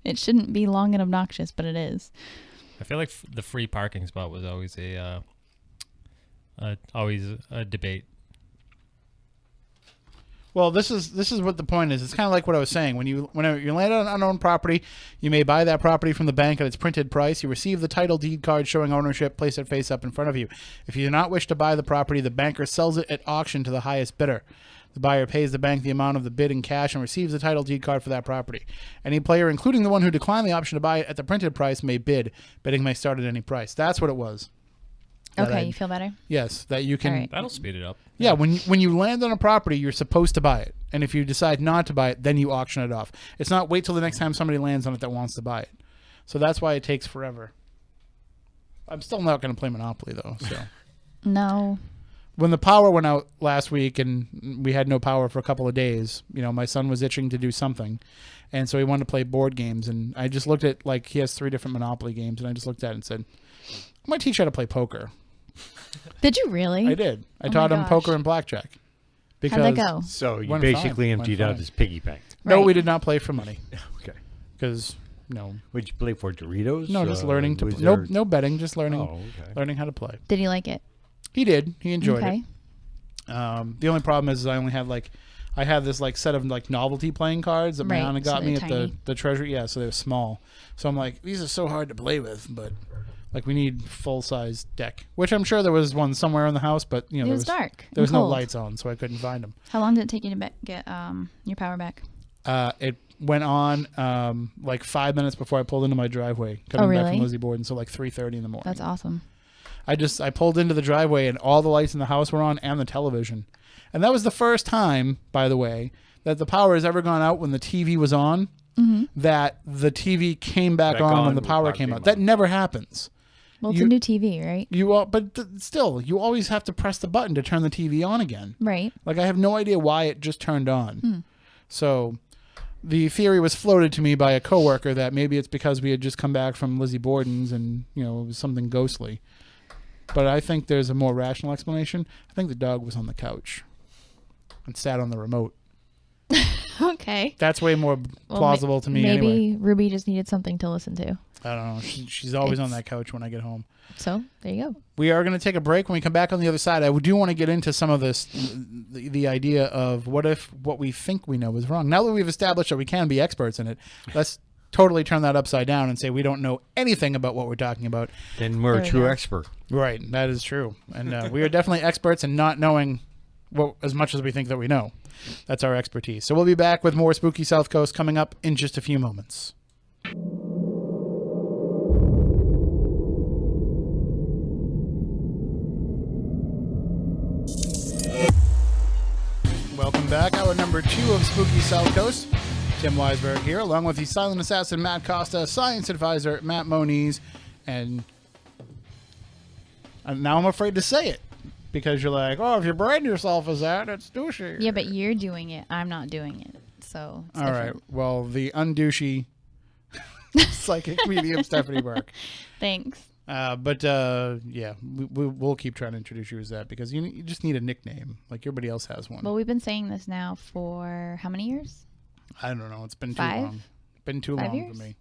It shouldn't be long and obnoxious, but it is. I feel like the free parking spot was always a debate. Well, this is what the point is. It's kind of like what I was saying. Whenever you land on an unknown property, you may buy that property from the bank at its printed price. You receive the title deed card showing ownership, place it face up in front of you. If you do not wish to buy the property, the banker sells it at auction to the highest bidder. The buyer pays the bank the amount of the bid in cash and receives the title deed card for that property. Any player, including the one who declined the option to buy it at the printed price, may bid. Bidding may start at any price. That's what it was. That Okay, I- you feel better? Yes, that you can. All right. That'll speed it up. Yeah, when you land on a property, you're supposed to buy it. And if you decide not to buy it, then you auction it off. It's not wait till the next time somebody lands on it that wants to buy it. So that's why it takes forever. I'm still not going to play Monopoly, though. So No. when the power went out last week and we had no power for a couple of days, my son was itching to do something. And so he wanted to play board games. And I just looked at, he has 3 different Monopoly games. And I just looked at it and said, I might teach you how to play poker. Did you really? I did. I Oh taught my him gosh. poker and blackjack. How'd that go? So you Went basically fine. emptied Went out fine. his piggy bank. No, Right. we did not play for money Okay. because no, What'd you play for? Doritos? just learning to. was No, there- no betting, just learning, Oh, okay. learning how to play. Did you like it? He did. He enjoyed Okay. it. The only problem is I only had I had this set of novelty playing cards that my Right, aunt so got me they're at tiny. the treasury. Yeah, so they were small. So I'm like, these are so hard to play with, but we need full size deck, which I'm sure there was one somewhere in the house, but It was dark. There was and no cold. lights on, so I couldn't find them. How long did it take you to get your power back? It went on 5 minutes before I pulled into my driveway coming back from really? Lizzie Borden, so 3:30 in the morning. That's awesome. I pulled into the driveway and all the lights in the house were on and the television. And that was the first time, by the way, that the power has ever gone out when the TV was on, that the TV came back on when the power came out. That never happens. Well, it's You- a new TV, right? Still, you always have to press the button to turn the TV on again. Right. I have no idea why it just turned on. So the theory was floated to me by a coworker that maybe it's because we had just come back from Lizzie Borden's and, it was something ghostly. But I think there's a more rational explanation. I think the dog was on the couch and sat on the remote. Okay. That's way more plausible to me Maybe anyway. Ruby just needed something to listen to. I don't know. She's always on It's- that couch when I get home. So there you go. We are going to take a break. When we come back on the other side, I do want to get into some of this, the idea of what if what we think we know is wrong. Now that we've established that we can be experts in it, let's totally turn that upside down and say we don't know anything about what we're talking about. Then we're There a we true go. expert. Right. That is true. And we are definitely experts in not knowing as much as we think that we know. That's our expertise. So we'll be back with more Spooky South Coast coming up in just a few moments. Welcome back. Hour number 2 of Spooky South Coast. Tim Weisberg here, along with the silent assassin Matt Costa, science advisor Matt Moniz, and now I'm afraid to say it because you're like, oh, if you brand yourself as that, it's douchey. Yeah, but you're doing it. I'm not doing it. So it's All right. different. Well, the undouchey psychic medium Stephanie Burke. Thanks. Yeah, we'll keep trying to introduce you as that because you just need a nickname like everybody else has one. Well, we've been saying this now for how many years? I don't know. It's been too 5? long. Been too 5 long years? for me.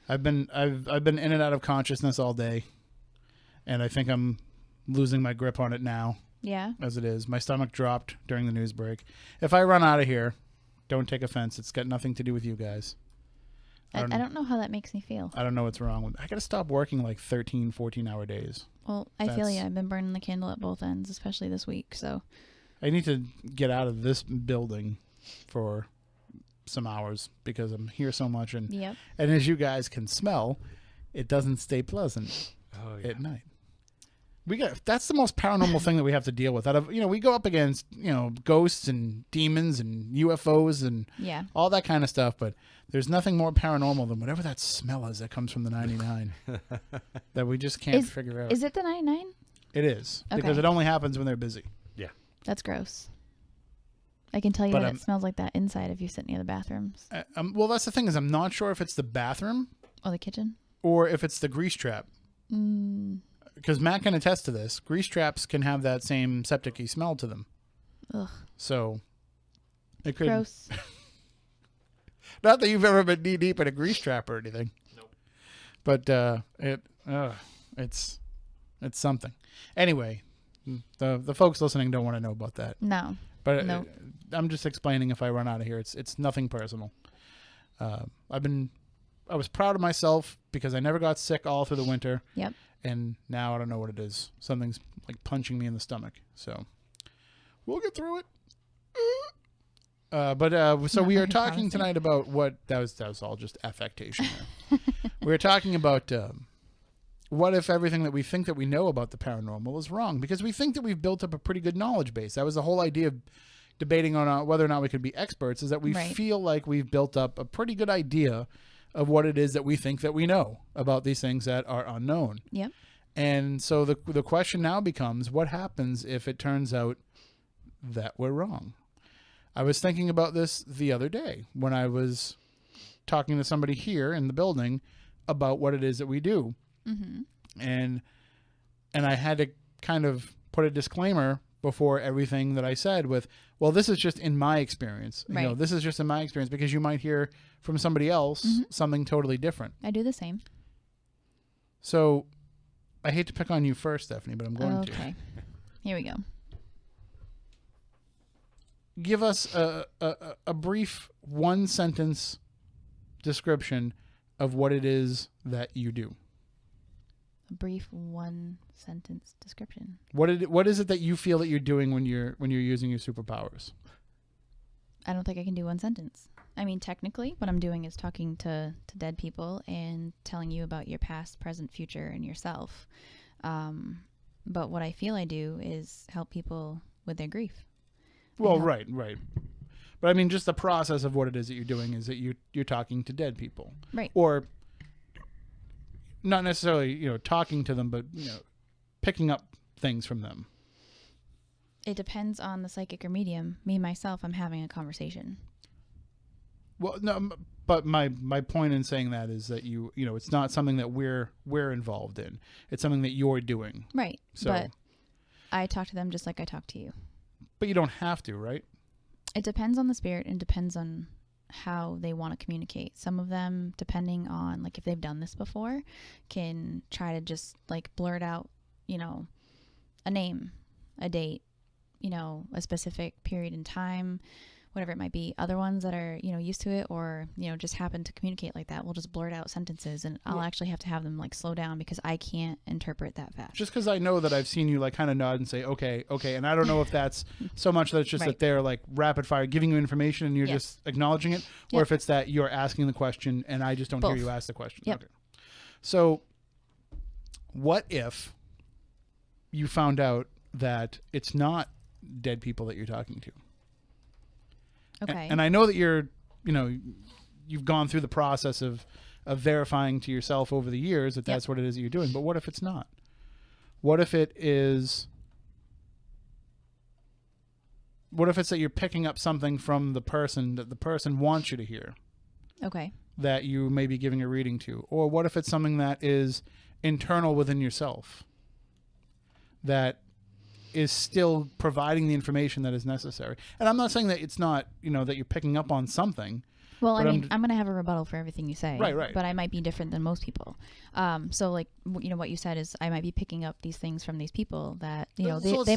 I've been in and out of consciousness all day, and I think I'm losing my grip on it now. Yeah. As it is, my stomach dropped during the news break. If I run out of here, don't take offense. It's got nothing to do with you guys. I don't know how that makes me feel. I don't know what's wrong with. I got to stop working like 13, 14-hour days. Well, I feel you. I've been burning the candle at both ends, especially this week. So I need to get out of this building for some hours because I'm here so much, and yep. and as you guys can smell, it doesn't stay pleasant at night. That's the most paranormal thing that we have to deal with. Out of we go up against ghosts and demons and UFOs and all that kind of stuff, but there's nothing more paranormal than whatever that smell is that comes from the 99 that we just can't figure out. Is it the 99? It is Okay. because it only happens when they're busy. Yeah, that's gross. I can tell you that it smells like that inside if you sit near the bathrooms. Well, that's the thing is I'm not sure if it's the bathroom or the kitchen or if it's the grease trap. Because Matt can attest to this. Grease traps can have that same septic-y smell to them. Ugh. So it could. Gross. Not that you've ever been knee deep in a grease trap or anything. Nope. But it's something. Anyway, the folks listening don't want to know about that. No. But nope. I'm just explaining if I run out of here. It's nothing personal. I was proud of myself because I never got sick all through the winter. Yep. And now I don't know what it is. Something's like punching me in the stomach. So we'll get through it. So we are talking tonight about what that was all just affectation there. We were talking about what if everything that we think that we know about the paranormal is wrong, because we think that we've built up a pretty good knowledge base. That was the whole idea of debating on whether or not we could be experts, is that we feel like we've built up a pretty good idea of what it is that we think that we know about these things that are unknown. Yep. And so the question now becomes, what happens if it turns out that we're wrong? I was thinking about this the other day when I was talking to somebody here in the building about what it is that we do. Mm-hmm. And I had to kind of put a disclaimer before everything that I said with, well, this is just in my experience. Right. This is just in my experience, because you might hear from somebody else something totally different. I do the same. So I hate to pick on you first, Stephanie, but I'm going to. Okay. Here we go. Give us a brief one-sentence description of what it is that you do. A brief one-sentence description. What is it that you feel that you're doing when you're using your superpowers? I don't think I can do one sentence. I mean, technically, what I'm doing is talking to dead people and telling you about your past, present, future, and yourself. But what I feel I do is help people with their grief. Well, right. But I mean, just the process of what it is that you're doing is that you're talking to dead people. Right. Or not necessarily, talking to them, but, picking up things from them. It depends on the psychic or medium. Me, myself, I'm having a conversation. Well, no, but my point in saying that is that it's not something that we're involved in. It's something that you're doing. Right. So, but I talk to them just like I talk to you. But you don't have to, right? It depends on the spirit and depends on how they want to communicate. Some of them, depending on like if they've done this before, can try to just like blurt out, a name, a date, a specific period in time, whatever it might be. Other ones that are, used to it or, just happen to communicate like that will just blurt out sentences, and I'll actually have to have them like slow down because I can't interpret that fast. Just because I know that I've seen you like kind of nod and say, okay. And I don't know if that's so much that it's just that they're like rapid fire giving you information and you're just acknowledging it, or if it's that you're asking the question and I just don't hear you ask the question. Yep. Okay. So what if you found out that it's not dead people that you're talking to? Okay. And I know that you've gone through the process of verifying to yourself over the years that that's what it is that you're doing. But what if it's not? What if it is? What if it's that you're picking up something from the person that the person wants you to hear? Okay. That you may be giving a reading to. Or what if it's something that is internal within yourself that is still providing the information that is necessary. And I'm not saying that it's not, that you're picking up on something. Well, I but mean, I'm going to have a rebuttal for everything you say. Right. But I might be different than most people. So, like, what you said is I might be picking up these things from these people that, they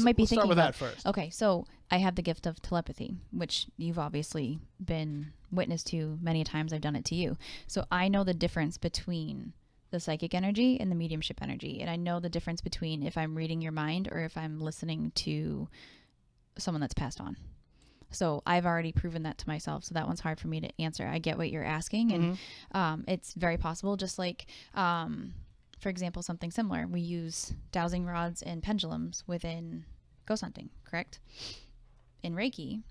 might be thinking start with about. that first. Okay, so I have the gift of telepathy, which you've obviously been witness to many times. I've done it to you. So I know the difference between the psychic energy and the mediumship energy. And I know the difference between if I'm reading your mind or if I'm listening to someone that's passed on. So I've already proven that to myself. So that one's hard for me to answer. I get what you're asking. And it's very possible. Just like, for example, something similar. We use dowsing rods and pendulums within ghost hunting, correct? In Reiki,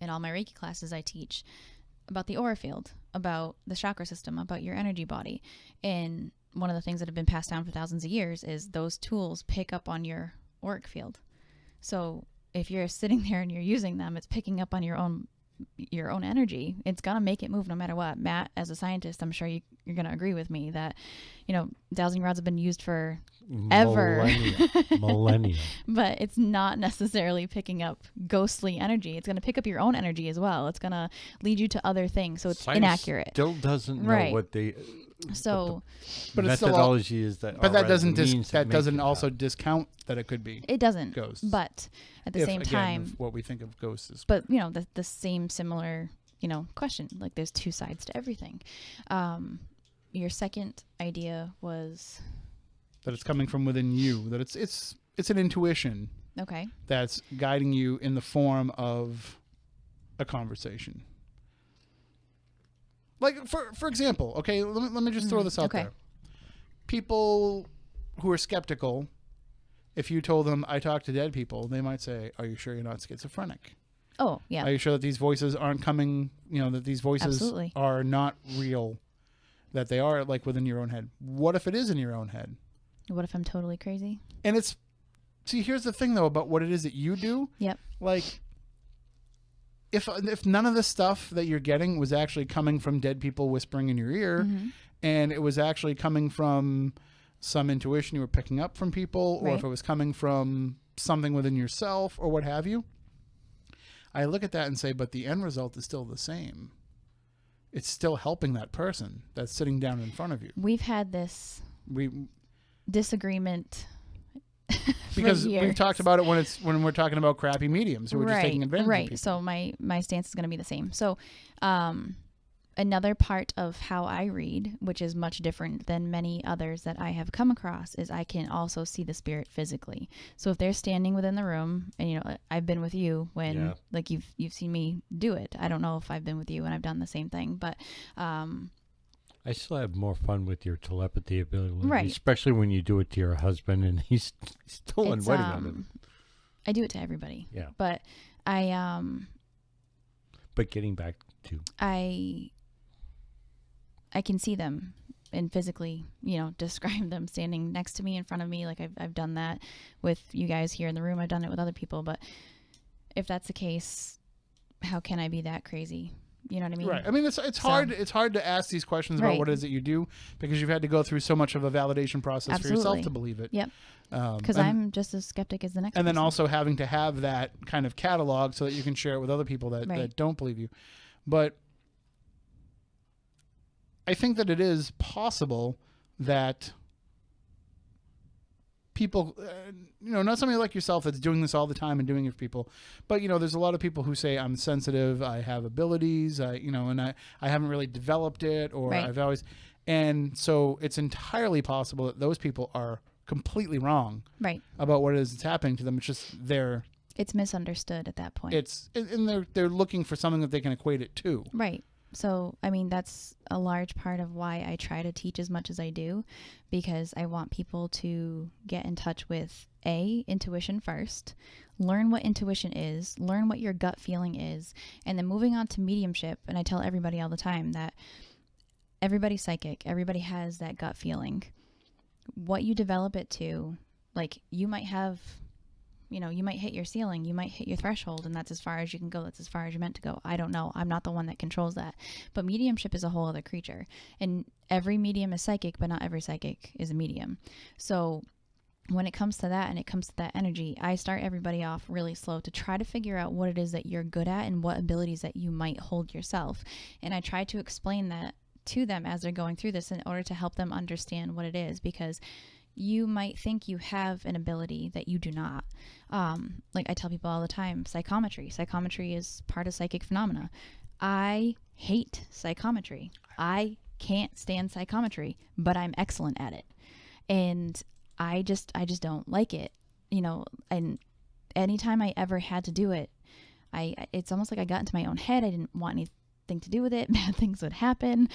in all my Reiki classes, I teach about the aura field, about the chakra system, about your energy body. And one of the things that have been passed down for thousands of years is those tools pick up on your auric field. So if you're sitting there and you're using them, it's picking up on your own energy. It's going to make it move no matter what. Matt, as a scientist, I'm sure you're going to agree with me that, dowsing rods have been used for ever. Millennia. But it's not necessarily picking up ghostly energy. It's going to pick up your own energy as well. It's going to lead you to other things. So it's Science inaccurate. Still doesn't know what they. So, but it's methodology is that. But that doesn't also discount that it could be. It doesn't. Ghosts. But at the same time, what we think of ghosts is. But the same similar question. Like there's two sides to everything. Your second idea was that it's coming from within you. That it's an intuition. Okay. That's guiding you in the form of a conversation. Like for example, okay, let me just throw this out there. People who are skeptical, if you told them I talk to dead people, they might say, "Are you sure you're not schizophrenic?" Oh, yeah. Are you sure that these voices aren't coming? That these voices Absolutely. are not real? That they are like within your own head. What if it is in your own head? What if I'm totally crazy? And here's the thing though about what it is that you do. Yep. Like, if none of the stuff that you're getting was actually coming from dead people whispering in your ear, and it was actually coming from some intuition you were picking up from people, or if it was coming from something within yourself or what have you, I look at that and say, but the end result is still the same. It's still helping that person that's sitting down in front of you. We've had this disagreement because we've talked about it when we're talking about crappy mediums who are just taking advantage of people. So my stance is going to be the same. So another part of how I read, which is much different than many others that I have come across, is I can also see the spirit physically. So if they're standing within the room, and I've been with you when like you've seen me do it. I don't know if I've been with you and I've done the same thing, but I still have more fun with your telepathy ability, right? Especially when you do it to your husband and he's still unwedding on him. I do it to everybody. Yeah, but But getting back to I can see them and physically, describe them standing next to me, in front of me. Like I've done that with you guys here in the room. I've done it with other people. But if that's the case, how can I be that crazy? You know what I mean? Right. I mean, it's hard. It's hard to ask these questions about what it is that you do because you've had to go through so much of a validation process for yourself to believe it. Yep. Because I'm just as skeptic as the next. And then person. also having to have that kind of catalog so that you can share it with other people that don't believe you. But I think that it is possible that people, not somebody like yourself that's doing this all the time and doing it for people, but there's a lot of people who say I'm sensitive, I have abilities, and I haven't really developed it, or I've always, and so it's entirely possible that those people are completely wrong about what it is that's happening to them. It's just it's misunderstood at that point. And they're looking for something that they can equate it to. Right. So, I mean, that's a large part of why I try to teach as much as I do, because I want people to get in touch with intuition first, learn what intuition is, learn what your gut feeling is, and then moving on to mediumship. And I tell everybody all the time that everybody's psychic. Everybody has that gut feeling. What you develop it to, like you might have You might hit your ceiling, you might hit your threshold, and that's as far as you can go. That's as far as you're meant to go. I don't know. I'm not the one that controls that. But mediumship is a whole other creature. And every medium is psychic, but not every psychic is a medium. So when it comes to that and it comes to that energy, I start everybody off really slow to try to figure out what it is that you're good at and what abilities that you might hold yourself. And I try to explain that to them as they're going through this in order to help them understand what it is, because you might think you have an ability that you do not. Like I tell people all the time, psychometry. Psychometry is part of psychic phenomena. I hate psychometry. I can't stand psychometry, but I'm excellent at it. And I just don't like it, and anytime I ever had to do it, it's almost like I got into my own head. I didn't want anything to do with it. Bad things would happen,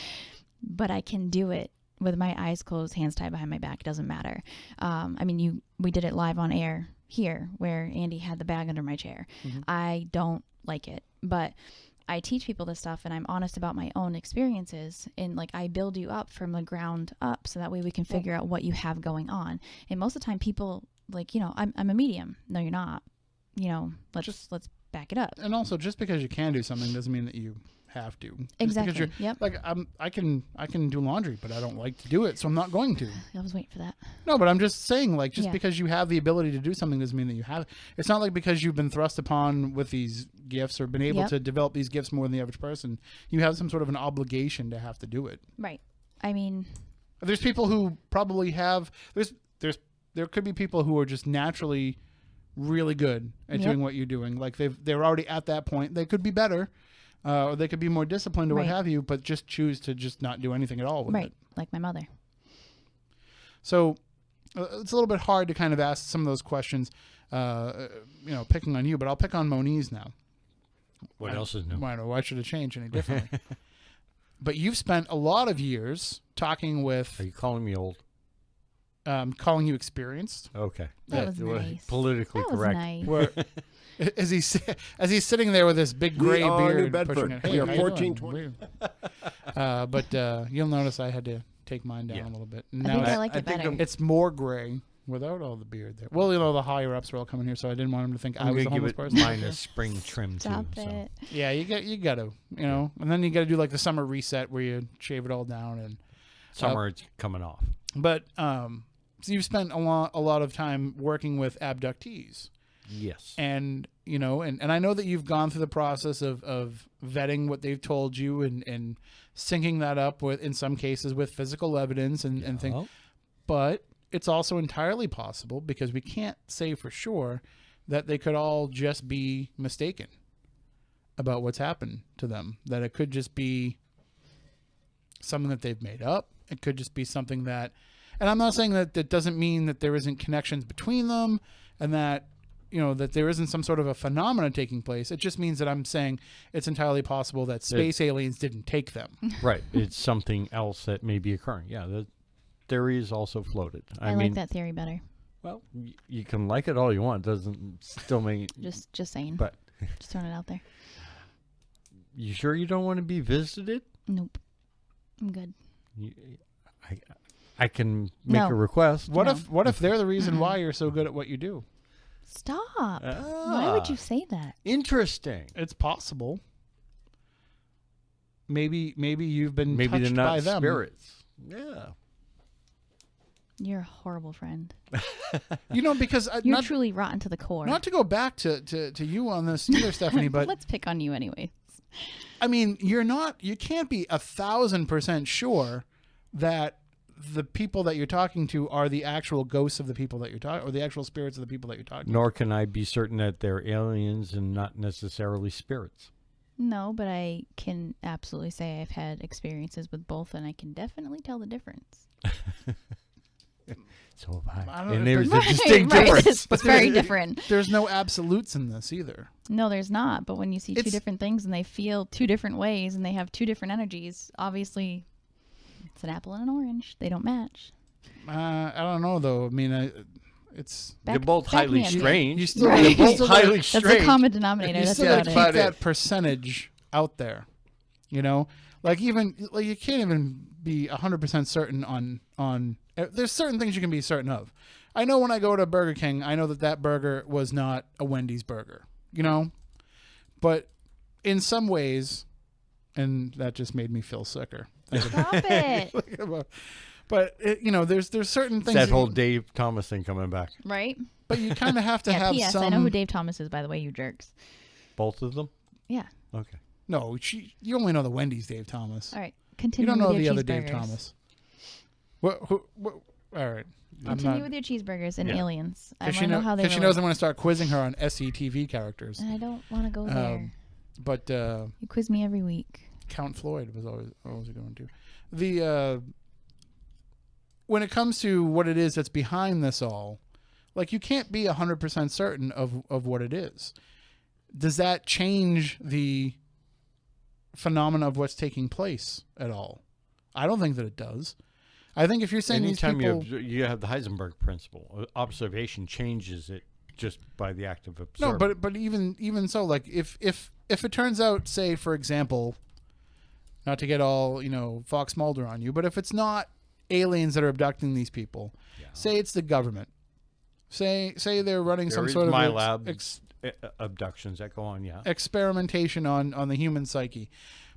but I can do it with my eyes closed, hands tied behind my back. It doesn't matter. We did it live on air here where Andy had the bag under my chair. Mm-hmm. I don't like it, but I teach people this stuff and I'm honest about my own experiences, and like I build you up from the ground up so that way we can figure out what you have going on. And most of the time people I'm a medium. No, you're not. Let's back it up. And also, just because you can do something doesn't mean that you have to. Exactly. Yep. Like I can do laundry, but I don't like to do it, so I'm not going to. I was waiting for that. No, but I'm just saying, because you have the ability to do something doesn't mean that you have it. It's not like because you've been thrust upon with these gifts or been able to develop these gifts more than the average person, you have some sort of an obligation to have to do it. Right. I mean, there's people who probably have there could be people who are just naturally really good at doing what you're doing. Like they're already at that point. They could be better. Or they could be more disciplined or what have you, but just choose to just not do anything at all with it. Like my mother. So it's a little bit hard to kind of ask some of those questions, picking on you, but I'll pick on Moniz now. What else is new? Why should it change any differently? But you've spent a lot of years talking with... Are you calling me old? Calling you experienced. Okay. That was nice. Politically correct. Nice. Where, as he's sitting there with this big gray beard, New Bedford. We are 1420. But you'll notice I had to take mine down a little bit. I think I like it better. It's more gray without all the beard there. Well, the higher ups are all coming here, so I didn't want him to think I was the homeless person. Mine a spring trim Stop too. it. So. Yeah, you got to, and then you got to do like the summer reset where you shave it all down and summer it's coming off. But so you've spent a lot of time working with abductees. Yes. And, and I know that you've gone through the process of vetting what they've told you and syncing that up with, in some cases, with physical evidence and things. But it's also entirely possible, because we can't say for sure, that they could all just be mistaken about what's happened to them. That it could just be something that they've made up. It could just be something that... And I'm not saying that doesn't mean that there isn't connections between them and that, that there isn't some sort of a phenomena taking place. It just means that I'm saying it's entirely possible that space aliens didn't take them. Right. It's something else that may be occurring. Yeah, the theory is also floated. I mean, like that theory better. Well, you can like it all you want. It doesn't still make... Just saying. But just throwing it out there. You sure you don't want to be visited? Nope. I'm good. I can make a request. What if they're the reason why you're so good at what you do? Stop. Why would you say that? Interesting. It's possible. Maybe you've been touched they're not by them. Spirits. Yeah. You're a horrible friend. Because you're truly rotten to the core. Not to go back to you on this either, Stephanie, but let's pick on you anyway. I mean, you can't be 1,000% sure that the people that you're talking to are the actual ghosts of the people that you're talking, or the actual spirits of the people that you're talking to. Nor can I be certain that they're aliens and not necessarily spirits. No, but I can absolutely say I've had experiences with both, and I can definitely tell the difference. So have I. And there's a distinct difference. It's very different. There's no absolutes in this either. No, there's not. But when you see two different things and they feel two different ways and they have two different energies, obviously it's an apple and an orange. They don't match. I don't know, though. I mean, they're both highly strange. They're both highly strange. That's a common denominator. You That's still about keep it. that percentage out there. You can't even be 100% certain on. There's certain things you can be certain of. I know when I go to Burger King, I know that burger was not a Wendy's burger, you know? But in some ways, and that just made me feel sicker. Stop it. But, you know, there's certain things. That whole Dave Thomas thing coming back. Right? But you kind of have to Yeah, have P.S. some. I know who Dave Thomas is, by the way, you jerks. Both of them? Yeah. Okay. No, you only know the Wendy's Dave Thomas. All right. You Continue don't know with the your other Dave cheeseburgers. Thomas. What, all right. Continue with your cheeseburgers and aliens. I want to know how they Because she relate. knows I'm going to start quizzing her on SCTV characters. And I don't want to go there. But You quiz me every week. Count Floyd was always going to. The when it comes to what it is that's behind this all, like you can't be 100% certain of what it is. Does that change the phenomena of what's taking place at all? I don't think that it does. I think if you're saying anytime these people, you have the Heisenberg principle, observation changes it just by the act of observing. no, but even so, like if it turns out, say for example, not to get all Fox Mulder on you, but if it's not aliens that are abducting these people, say it's the government, say they're running some sort of lab abductions that go on, experimentation on the human psyche,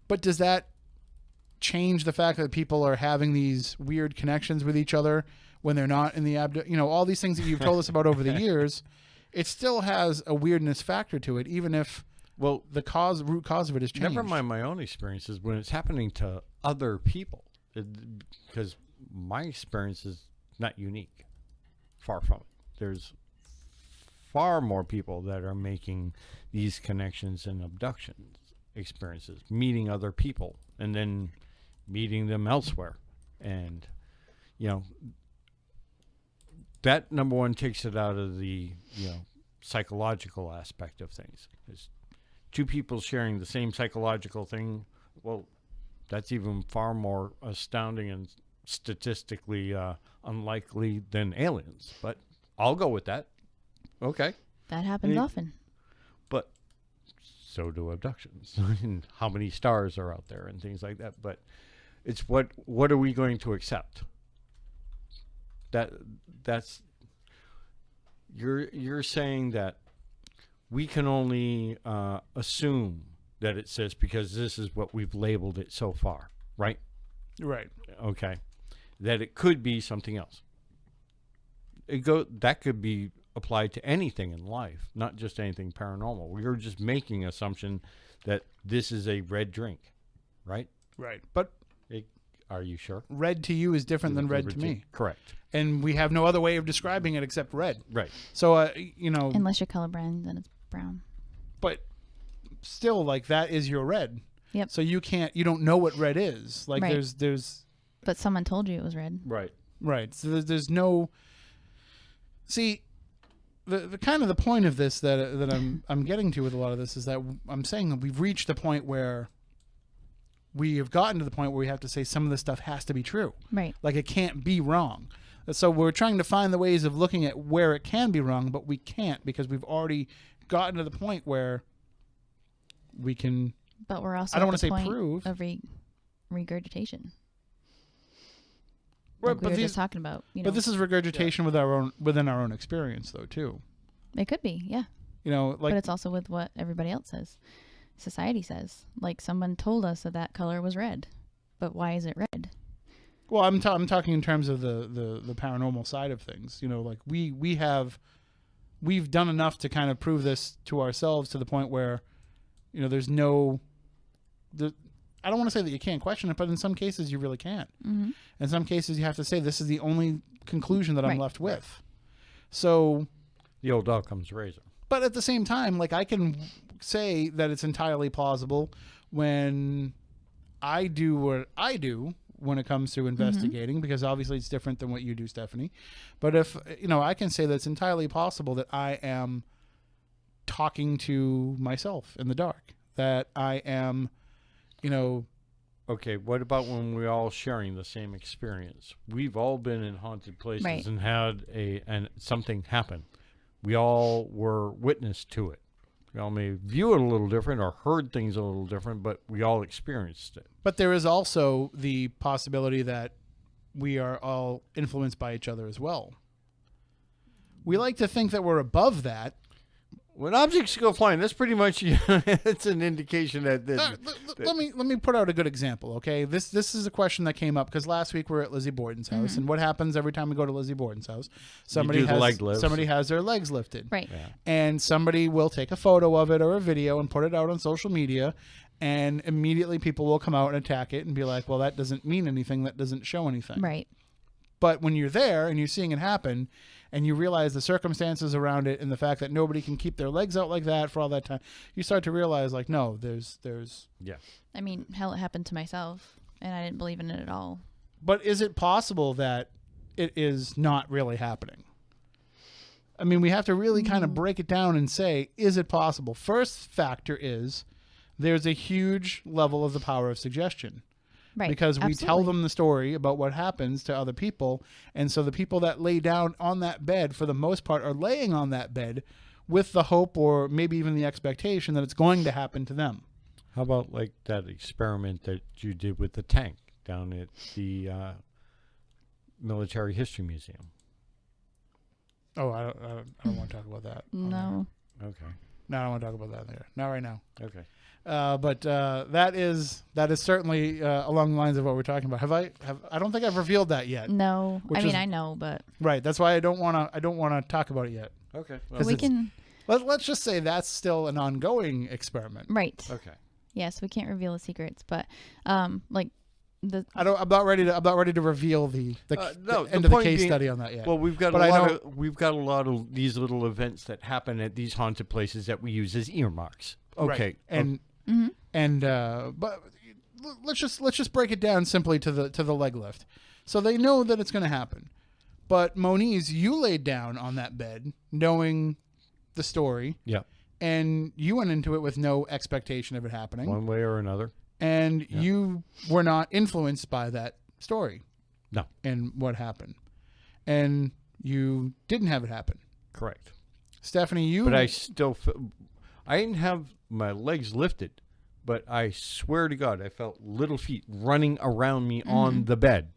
but does that change the fact that people are having these weird connections with each other when they're not in the all these things that you've told us about over the years? It still has a weirdness factor to it, even if the root cause of it is changed. Never mind my own experiences when it's happening to other people, because my experience is not unique. Far from it. There's far more people that are making these connections and abduction experiences, meeting other people and then meeting them elsewhere. And, that number one takes it out of the, psychological aspect of things. It's two people sharing the same psychological thing. Well, that's even far more astounding and statistically unlikely than aliens. But I'll go with that. Okay. That happens often. But so do abductions. And how many stars are out there and things like that. But it's what are we going to accept? That's you're saying that we can only assume that it says because this is what we've labeled it so far, right? Right. Okay. That it could be something else. That could be applied to anything in life, not just anything paranormal. We're just making assumption that this is a red drink, right? Right. But are you sure? Red to you is different than red to me. Correct. And we have no other way of describing it except red. Right. So, Unless you're colorblind, then it's brown. But still, like, that is your red. Yep. So you don't know what red is. Like, Right. there's. But someone told you it was red. Right. Right. So there's no. See, the kind of the point of this that I'm getting to with a lot of this is that I'm saying that we've reached the point where we have gotten to the point where we have to say some of this stuff has to be true. Right. Like, it can't be wrong. So we're trying to find the ways of looking at where it can be wrong, but we can't because we've already gotten to the point where we can. But we're also I don't at want the to say point prove. of regurgitation. Right, Like we were just talking about. But this is regurgitation within our own experience, though, too. It could be, yeah. Like. But it's also with what everybody else says. Society says. Like, someone told us that color was red. But why is it red? Well, I'm talking in terms of the paranormal side of things. Like we've done enough to kind of prove this to ourselves to the point where, there's no. I don't want to say that you can't question it, but in some cases you really can't. Mm-hmm. In some cases you have to say this is the only conclusion that I'm Right. left with. So. The old dog comes razor. But at the same time, like, I can say that it's entirely plausible when I do what I do when it comes to investigating, because obviously it's different than what you do, Stephanie. But if, I can say that it's entirely possible that I am talking to myself in the dark, that I am, Okay, what about when we're all sharing the same experience? We've all been in haunted places Right. and had something happen. We all were witness to it. We all may view it a little different or heard things a little different, but we all experienced it. But there is also the possibility that we are all influenced by each other as well. We like to think that we're above that. When objects go flying, that's pretty much it's an indication that. Let me put out a good example, okay? This is a question that came up because last week we were at Lizzie Borden's house, and what happens every time we go to Lizzie Borden's house? Somebody has their legs lifted, Right. Yeah. and somebody will take a photo of it or a video and put it out on social media, and immediately people will come out and attack it and be like, "Well, that doesn't mean anything. That doesn't show anything." Right. But when you're there and you're seeing it happen and you realize the circumstances around it and the fact that nobody can keep their legs out like that for all that time, you start to realize, like, no, there's. Yeah. I mean, hell, it happened to myself, and I didn't believe in it at all. But is it possible that it is not really happening? I mean, we have to really kind of break it down and say, is it possible? First factor is there's a huge level of the power of suggestion. Right. Because we tell Absolutely. them the story about what happens to other people. And so the people that lay down on that bed, for the most part, are laying on that bed with the hope or maybe even the expectation that it's going to happen to them. How about like that experiment that you did with the tank down at the Military History Museum? Oh, I don't want to talk about that. No. Okay. No, I don't want to talk about that there. Not right now. Okay. But that is certainly along the lines of what we're talking about. I don't think I've revealed that yet. No. Which I mean, is- I know, but Right. That's why I don't want to talk about it yet. Okay. Because we it's- can. Let's just say that's still an ongoing experiment. Right. Okay. Yes, we can't reveal the secrets, but like the I'm not ready to reveal the no, end the of the point case being- on that yet. Well, we've got But I know- we've got a lot of these little events that happen at these haunted places that we use as earmarks. Okay. Right. And but let's just break it down simply to the leg lift. So they know that it's going to happen. But Moniz, you laid down on that bed knowing the story, Yeah. and you went into it with no expectation of it happening, One way or another. and you were not influenced by that story No. and what happened, and you didn't have it happen. Correct. Stephanie, you But I still I didn't have my legs lifted, but I swear to God, I felt little feet running around me on the bed.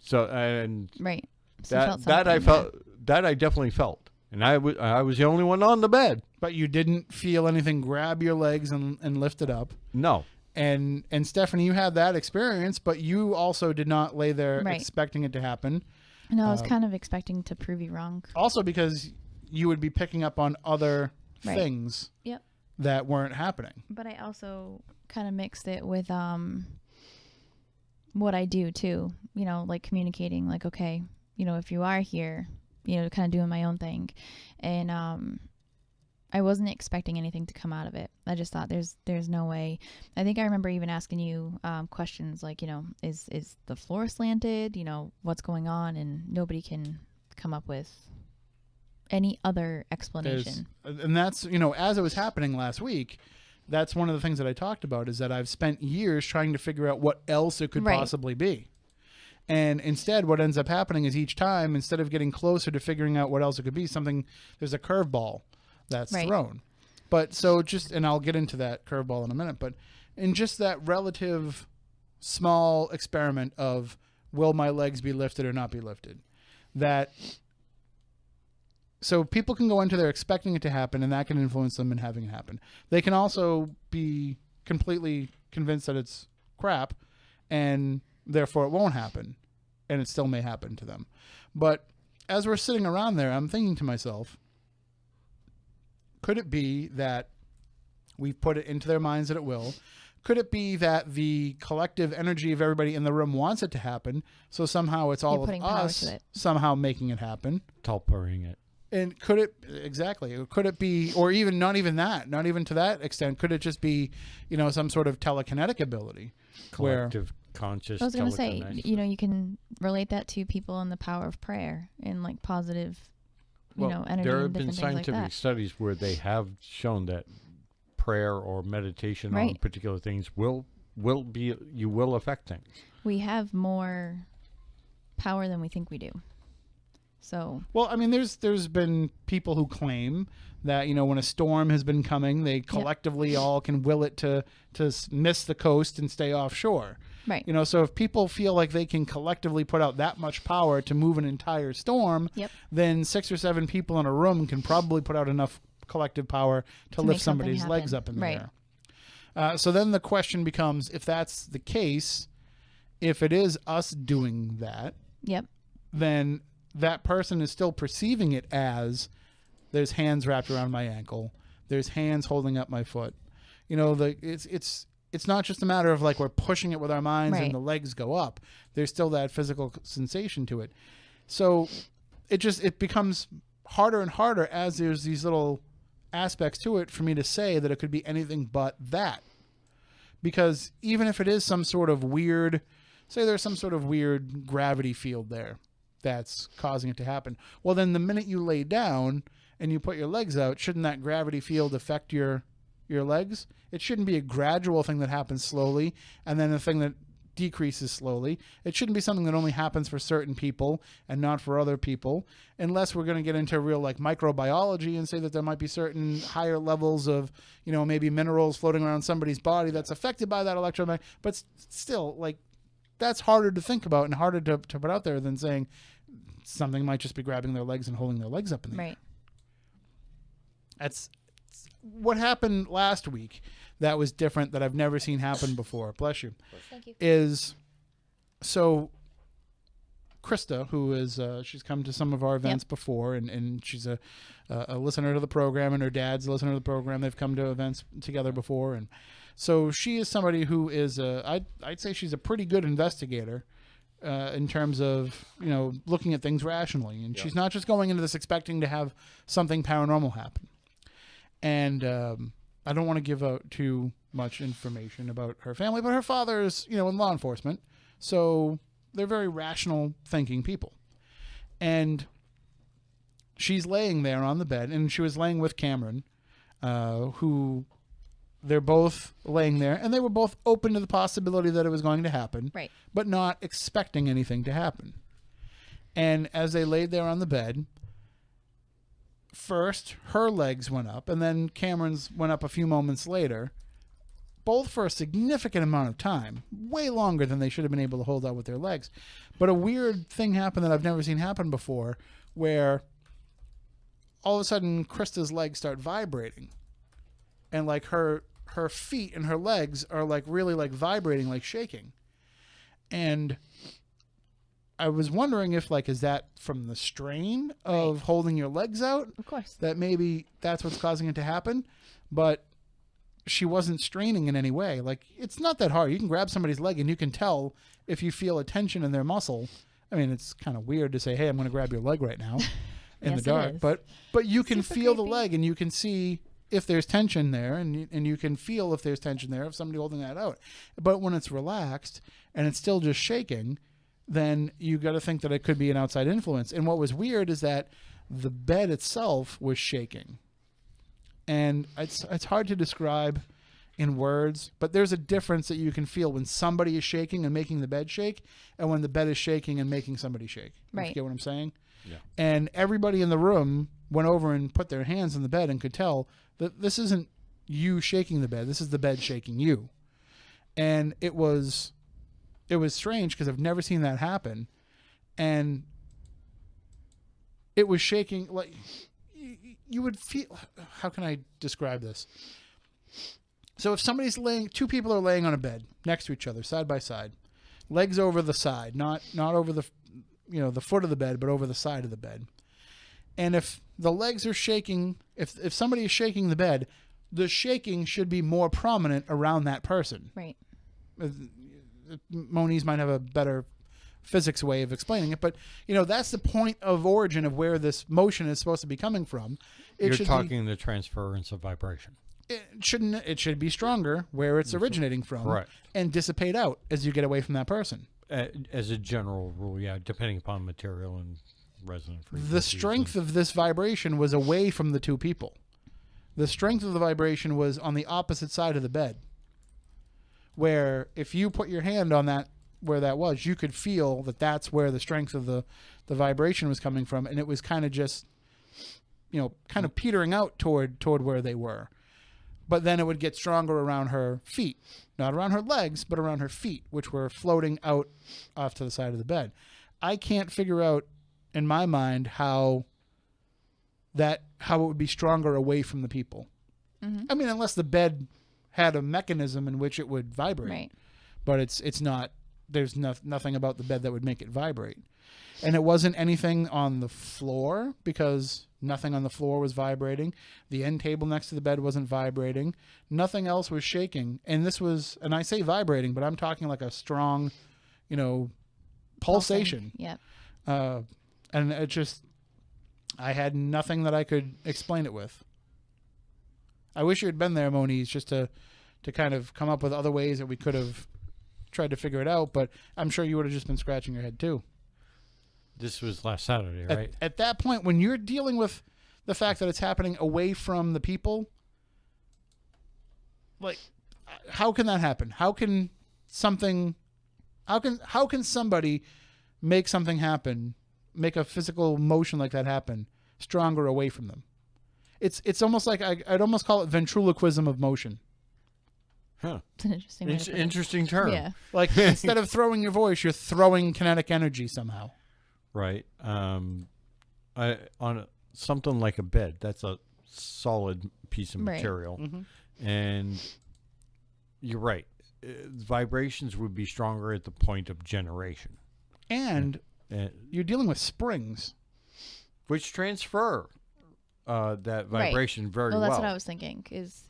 So and right. So you that I something, felt that I definitely felt, and I was the only one on the bed. but you didn't feel anything grab your legs and lift it up. No. And Stephanie, you had that experience, but you also did not lay there Right. expecting it to happen. No, I was kind of expecting to prove you wrong. Also because you would be picking up on other Right. things Yep. that weren't happening. But I also kind of mixed it with what I do too. You know, like communicating. Like, okay, you know, if you are here, you know, kind of doing my own thing, and I wasn't expecting anything to come out of it. I just thought there's no way. I think I remember even asking you questions like, you know, is the floor slanted? You know, what's going on? And nobody can come up with any other explanation. And that's, you know, as it was happening last week, that's one of the things that I talked about is that I've spent years trying to figure out what else it could Right. possibly be. And instead, what ends up happening is each time, instead of getting closer to figuring out what else it could be, there's a curveball that's Right. thrown. But so and I'll get into that curveball in a minute, but in just that relative small experiment of will my legs be lifted or not be lifted, so people can go into there expecting it to happen, and that can influence them in having it happen. They can also be completely convinced that it's crap, and therefore it won't happen, and it still may happen to them. But as we're sitting around there, I'm thinking to myself, could it be that we've put it into their minds that it will? Could it be that the collective energy of everybody in the room wants it to happen, so somehow it's all You're of putting power us to it. somehow making it happen? Tulparing it. And could it exactly? Could it be, or even not even to that extent? Could it just be, you know, some sort of telekinetic ability, where Collective conscious. I was going to say, telekinesis. you know, you can relate that to people and the power of prayer and like positive, you know, energy there and have been different things like scientific that. studies where they have shown that prayer or meditation on Right. particular things will affect things. We have more power than we think we do. So well, I mean, there's been people who claim that, you know, when a storm has been coming, they collectively all can will it to miss the coast and stay offshore. Right. You know, so if people feel like they can collectively put out that much power to move an entire storm, Yep. then 6 or 7 people in a room can probably put out enough collective power to lift make something somebody's legs happen. up in the Right. air. So then the question becomes, if that's the case, if it is us doing that, Yep. then that person is still perceiving it as there's hands wrapped around my ankle, there's hands holding up my foot. You know, it's not just a matter of like we're pushing it with our minds Right. and the legs go up. There's still that physical sensation to it. So it becomes harder and harder as there's these little aspects to it for me to say that it could be anything but that. Because even if it is some sort of weird, say there's some sort of weird gravity field there that's causing it to happen. Well, then the minute you lay down and you put your legs out, shouldn't that gravity field affect your legs? It shouldn't be a gradual thing that happens slowly and then a thing that decreases slowly. It shouldn't be something that only happens for certain people and not for other people, unless we're going to get into real like microbiology and say that there might be certain higher levels of, you know, maybe minerals floating around somebody's body that's affected by that electromagnetic. But still, like, that's harder to think about and harder to put out there than saying something might just be grabbing their legs and holding their legs up in the air. Right. That's what happened last week that was different, that I've never seen happen before. Bless you. Thank you. Is so Krista, who is she's come to some of our events before, and she's a listener to the program, and her dad's a listener to the program. They've come to events together before, and so she is somebody who is I'd say she's a pretty good investigator in terms of, you know, looking at things rationally, and she's not just going into this expecting to have something paranormal happen. And I don't want to give out too much information about her family, but her father is, you know, in law enforcement, so they're very rational thinking people. And she's laying there on the bed, and she was laying with Cameron, who they're both laying there, and they were both open to the possibility that it was going to happen, Right. but not expecting anything to happen. And as they laid there on the bed, first her legs went up, and then Cameron's went up a few moments later, both for a significant amount of time, way longer than they should have been able to hold out with their legs. But a weird thing happened that I've never seen happen before, where all of a sudden Krista's legs start vibrating, and like her feet and her legs are like really like vibrating, like shaking. And I was wondering if, like, is that from the strain of holding your legs out? Of course. That maybe that's what's causing it to happen. But she wasn't straining in any way. Like, it's not that hard. You can grab somebody's leg and you can tell if you feel a tension in their muscle. I mean, it's kind of weird to say, hey, I'm going to grab your leg right now in Yes, the dark. it is. But you can Super feel the creepy. leg, and you can see if there's tension there, and you can feel if there's tension there, if somebody holding that out. But when it's relaxed and it's still just shaking, then you got to think that it could be an outside influence. And what was weird is that the bed itself was shaking. And it's hard to describe in words, but there's a difference that you can feel when somebody is shaking and making the bed shake, and when the bed is shaking and making somebody shake. Right. You get what I'm saying? Yeah. And everybody in the room went over and put their hands on the bed and could tell that this isn't you shaking the bed. This is the bed shaking you. And it was strange because I've never seen that happen. And it was shaking like you would feel. How can I describe this? So if somebody's two people are laying on a bed next to each other, side by side, legs over the side, not over the, you know, the foot of the bed, but over the side of the bed. And if the legs are shaking, if somebody is shaking the bed, the shaking should be more prominent around that person. Right. Moniz might have a better physics way of explaining it, but you know, that's the point of origin of where this motion is supposed to be coming from. You're talking the transference of vibration. It should be stronger where it's originating from, Correct. and dissipate out as you get away from that person. As a general rule, yeah, depending upon material and resonant frequencies. The strength of this vibration was away from the two people. The strength of the vibration was on the opposite side of the bed, where if you put your hand on that, where that was, you could feel that that's where the strength of the vibration was coming from, and it was kind of just, you know, kind of petering out toward where they were. but then it would get stronger around her feet, not around her legs, but around her feet, which were floating out off to the side of the bed. I can't figure out in my mind how it would be stronger away from the people. Mm-hmm. I mean, unless the bed had a mechanism in which it would vibrate, Right. but it's not. There's nothing about the bed that would make it vibrate, and it wasn't anything on the floor because nothing on the floor was vibrating. The end table next to the bed wasn't vibrating. Nothing else was shaking, and I say vibrating, but I'm talking like a strong, pulsation. Yep. And it just, I had nothing that I could explain it with. I wish you had been there, Moniz, just to kind of come up with other ways that we could have tried to figure it out, but I'm sure you would have just been scratching your head too. This was last Saturday, right? At that point, when you're dealing with the fact that it's happening away from the people, like, how can that happen? How can somebody make something happen, make a physical motion like that happen, stronger away from them? It's almost like I'd almost call it ventriloquism of motion. Huh. It's an interesting way to put it. Interesting term. Yeah. Like instead of throwing your voice, you're throwing kinetic energy somehow. Right. Something like a bed, that's a solid piece of Right. material. Mm-hmm. And you're right. Vibrations would be stronger at the point of generation. And you're dealing with springs. Which transfer that vibration very well. Well, that's what I was thinking is,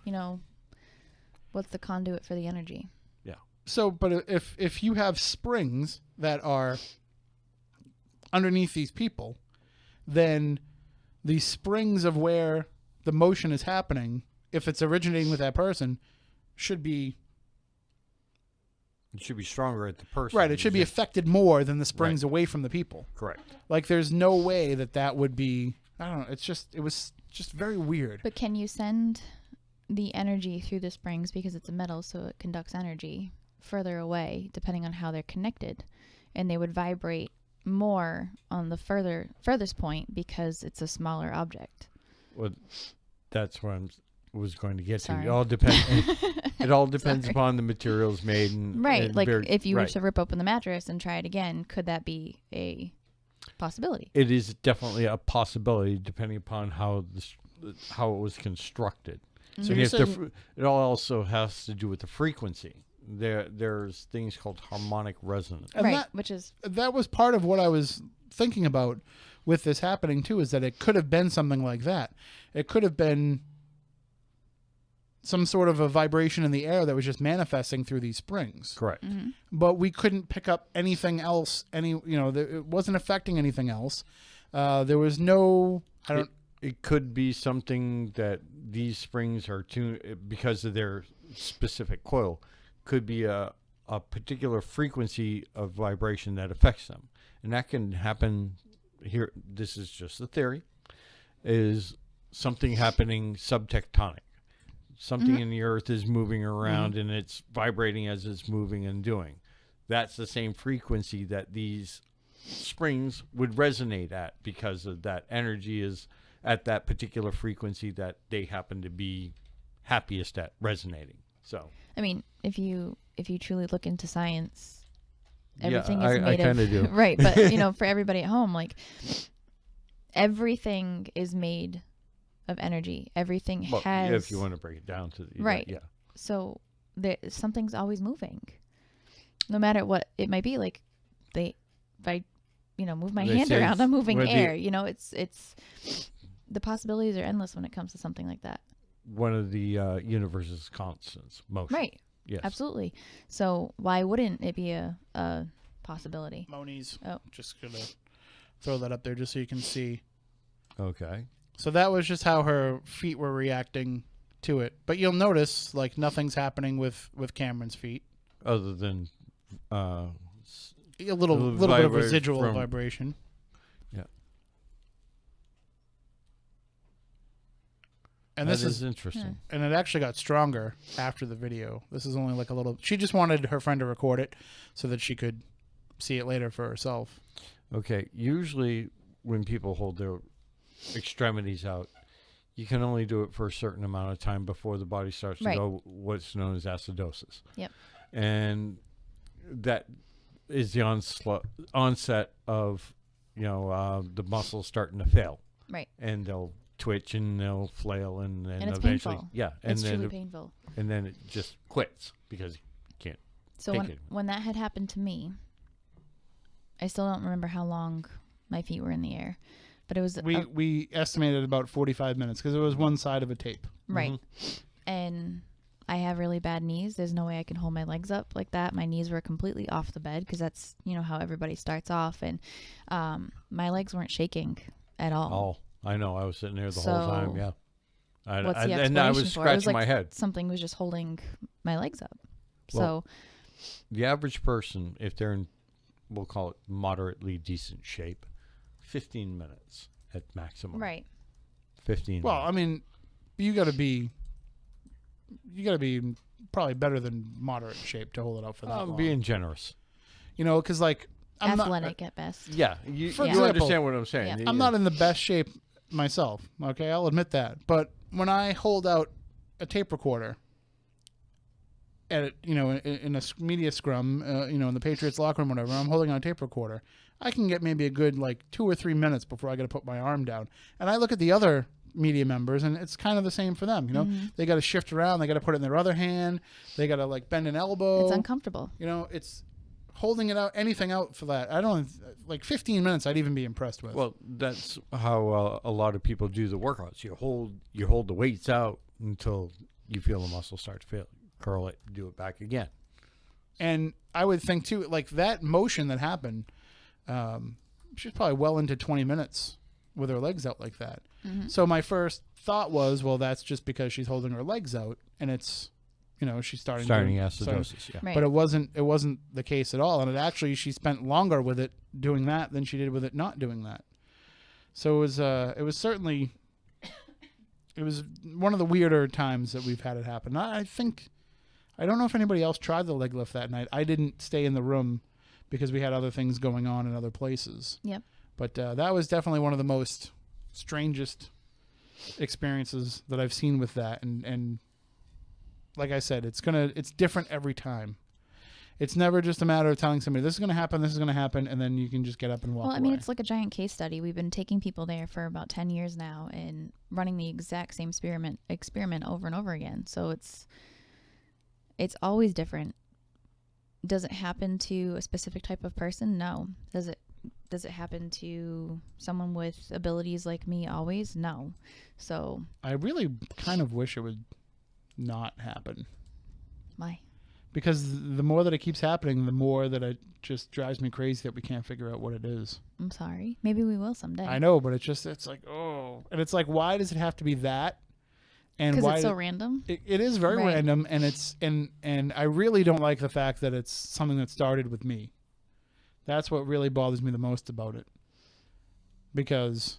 what's the conduit for the energy? Yeah. So, but if you have springs that are underneath these people, then the springs of where the motion is happening, if it's originating with that person, should be... It should be stronger at the person. Right, it should be affected more than the springs away from the people. Correct. Like, there's no way that would be... I don't know, it was just very weird. But can you send the energy through the springs, because it's a metal, so it conducts energy further away, depending on how they're connected, and they would vibrate more on the furthest point because it's a smaller object. Well, that's what I was going to get Sorry. to. It all depends. It all depends Sorry. upon the materials made and Right, and like very- if you were right. to rip open the mattress and try it again, could that be a possibility? It is definitely a possibility, depending upon how it was constructed. So And you're if the saying- it all also has to do with the frequency. There's things called harmonic resonance. And Right, which is that was part of what I was thinking about with this happening too, is that it could have been something like that. It could have been some sort of a vibration in the air that was just manifesting through these springs. Correct. But we couldn't pick up anything else. It wasn't affecting anything else. There was no. It could be something that these springs are tuned because of their specific coil. Could be a particular frequency of vibration that affects them, and that can happen here. This is just a theory. Is something happening subtectonic? Something in the earth is moving around and it's vibrating as it's moving and doing. That's the same frequency that these springs would resonate at, because of that energy is at that particular frequency that they happen to be happiest at resonating. So, I mean, if you truly look into science, Yeah, everything is I made of kinda do. right. But for everybody at home, like everything is made of energy. Everything well, has. if you want to break it down to the Right. yeah. So something's always moving, no matter what it might be. Like if I move my They hand say around, I'm moving with the- air. It's the possibilities are endless when it comes to something like that. One of the universe's constants, motion. Right. Yes. Absolutely. So why wouldn't it be a possibility? Moniz. Oh. Just gonna throw that up there just so you can see. Okay. So that was just how her feet were reacting to it. But you'll notice like nothing's happening with Cameron's feet. Other than A little bit of Vibrate residual from- vibration. yeah. And That this is is interesting. and it actually got stronger after the video. This is only like a little. She just wanted her friend to record it so that she could see it later for herself. Okay. Usually, when people hold their extremities out, you can only do it for a certain amount of time before the body starts to Right. go what's known as acidosis. Yep. And that is the onset of, the muscles starting to fail. Right. And they'll twitch and they'll flail and then And it's eventually, painful. yeah. And It's then truly painful. And then it just quits because you can't. So take it. when that had happened to me, I still don't remember how long my feet were in the air, but it was We estimated about 45 minutes because it was one side of a tape. right. Mm-hmm. And I have really bad knees. There's no way I can hold my legs up like that. My knees were completely off the bed because that's, how everybody starts off. And my legs weren't shaking at all. Oh, I know. I was sitting there the whole time. Yeah. What's the explanation and I was for it? It scratching was like my head. Something was just holding my legs up. Well, So the average person, if they're in, we'll call it moderately decent shape, 15 minutes at maximum. right. 15 Well, minutes. I mean, you got to be probably better than moderate shape to hold it out for that I'm long. being generous. Because like I'm Athletic at best. Yeah. You example, understand what I'm saying. Yeah. I'm not in the best shape myself. Okay, I'll admit that. But when I hold out a tape recorder at in a media scrum, in the Patriots locker room, whatever, I'm holding on a tape recorder. I can get maybe a good 2 or 3 minutes before I got to put my arm down. And I look at the other media members, and it's kind of the same for them. They got to shift around, they got to put it in their other hand, they got to bend an elbow. It's uncomfortable. It's holding it out, anything out for that. I don't 15 minutes. I'd even be impressed with. Well, that's how a lot of people do the workouts. You hold the weights out until you feel the muscle start to fail. Curl it, do it back again. And I would think too, that motion that happened, she's probably well into 20 minutes with her legs out like that. Mm-hmm. So my first thought was, well, that's just because she's holding her legs out, and it's, she's starting acidosis. Yeah. Right. But it wasn't the case at all, and she spent longer with it doing that than she did with it not doing that. So it was certainly, it was one of the weirder times that we've had it happen. I don't know if anybody else tried the leg lift that night. I didn't stay in the room because we had other things going on in other places. Yep. But that was definitely one of the most strangest experiences that I've seen with that. And like I said, it's different every time. It's never just a matter of telling somebody this is going to happen, and then you can just get up and walk away. Well, I mean, it's like a giant case study. We've been taking people there for about 10 years now and running the exact same experiment over and over again. So it's always different. Does it happen to a specific type of person? No. Does it happen to someone with abilities like me always? No. So I really kind of wish it would not happen. why? Because the more that it keeps happening, the more that it just drives me crazy that we can't figure out what it is. I'm sorry. Maybe we will someday. I know, but it's like, oh. And it's like, why does it have to be that? And Because why it's so random. it is very Right. random, and it's and I really don't like the fact that it's something that started with me. That's what really bothers me the most about it. Because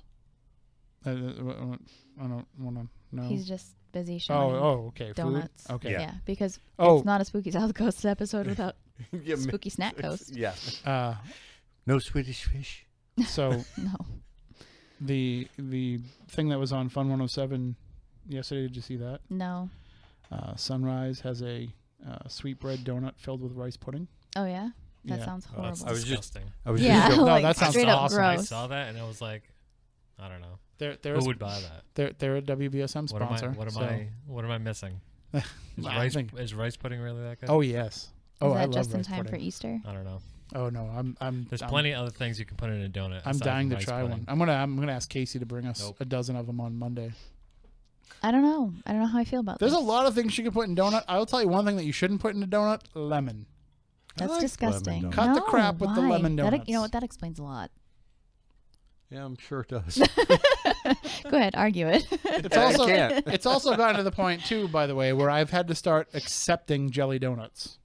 I don't want to know. He's just busy showing Okay. donuts. Food? Okay. Yeah, because Oh. it's not a Spooky South Coast episode without Yeah, Spooky Snack Coast. Yeah. Uh, No Swedish fish. so No. the thing that was on Fun 107 yesterday, did you see that? No. Sunrise has a sweetbread donut filled with rice pudding. Oh, yeah? That Yeah. sounds Oh, that's horrible. disgusting. I was Yeah, just No, like that sounds straight up awesome. I gross. saw that and I was like, I don't know. They're Who would buy that? they're a WBSM What am I? sponsor. What am I missing? I think- Is rice pudding really that good? Oh yes. Is Oh, I that love just in rice time for pudding. Easter? I don't know. Oh no, I'm. There's I'm, plenty of other things you can put in a donut. I'm aside dying from to rice try pudding. one. I'm gonna ask Casey to bring us Nope. a dozen of them on Monday. I don't know. I don't know how I feel about There's this. a lot of things you can put in donut. I'll tell you one thing that you shouldn't put in a donut: lemon. That's like disgusting. lemon Cut the No, crap with the why? lemon That, donuts. you know what? That explains a lot. Yeah, I'm sure it does. Go ahead, argue it. It's also can't. it's also gotten to the point too, by the way, where I've had to start accepting jelly donuts.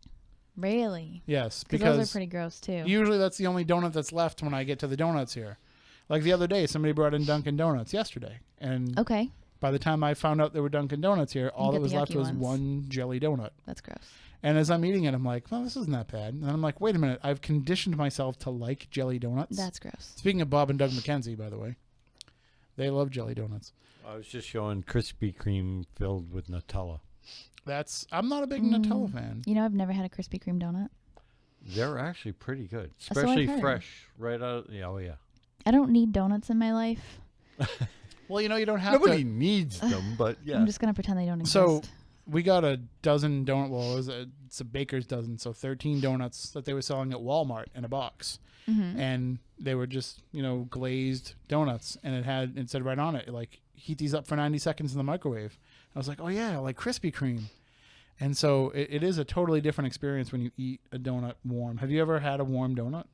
Really? Yes, Because because those are pretty gross too. usually that's the only donut that's left when I get to the donuts here. Like the other day, somebody brought in Dunkin' Donuts yesterday, and Okay, by the time I found out there were Dunkin' Donuts here, all that got was the left yucky was ones. one jelly donut. that's gross. And as I'm eating it, I'm like, well, this isn't that bad. And then I'm like, wait a minute, I've conditioned myself to like jelly donuts. That's gross. Speaking of Bob and Doug McKenzie, by the way, They love jelly donuts. I was just showing Krispy Kreme filled with Nutella. I'm not a big Nutella fan. You know, I've never had a Krispy Kreme donut. They're actually pretty good, So I've especially heard. fresh right out. Oh yeah. I don't need donuts in my life. Well, you know, you don't have Nobody to. needs them, but yeah. I'm just gonna pretend they don't exist. So we got a dozen donut. Well, it's a baker's dozen, so 13 donuts that they were selling at Walmart in a box, and they were just glazed donuts, and it said right on it like heat these up for 90 seconds in the microwave. I was like, oh yeah, like Krispy Kreme. And so it is a totally different experience when you eat a donut warm. Have you ever had a warm donut?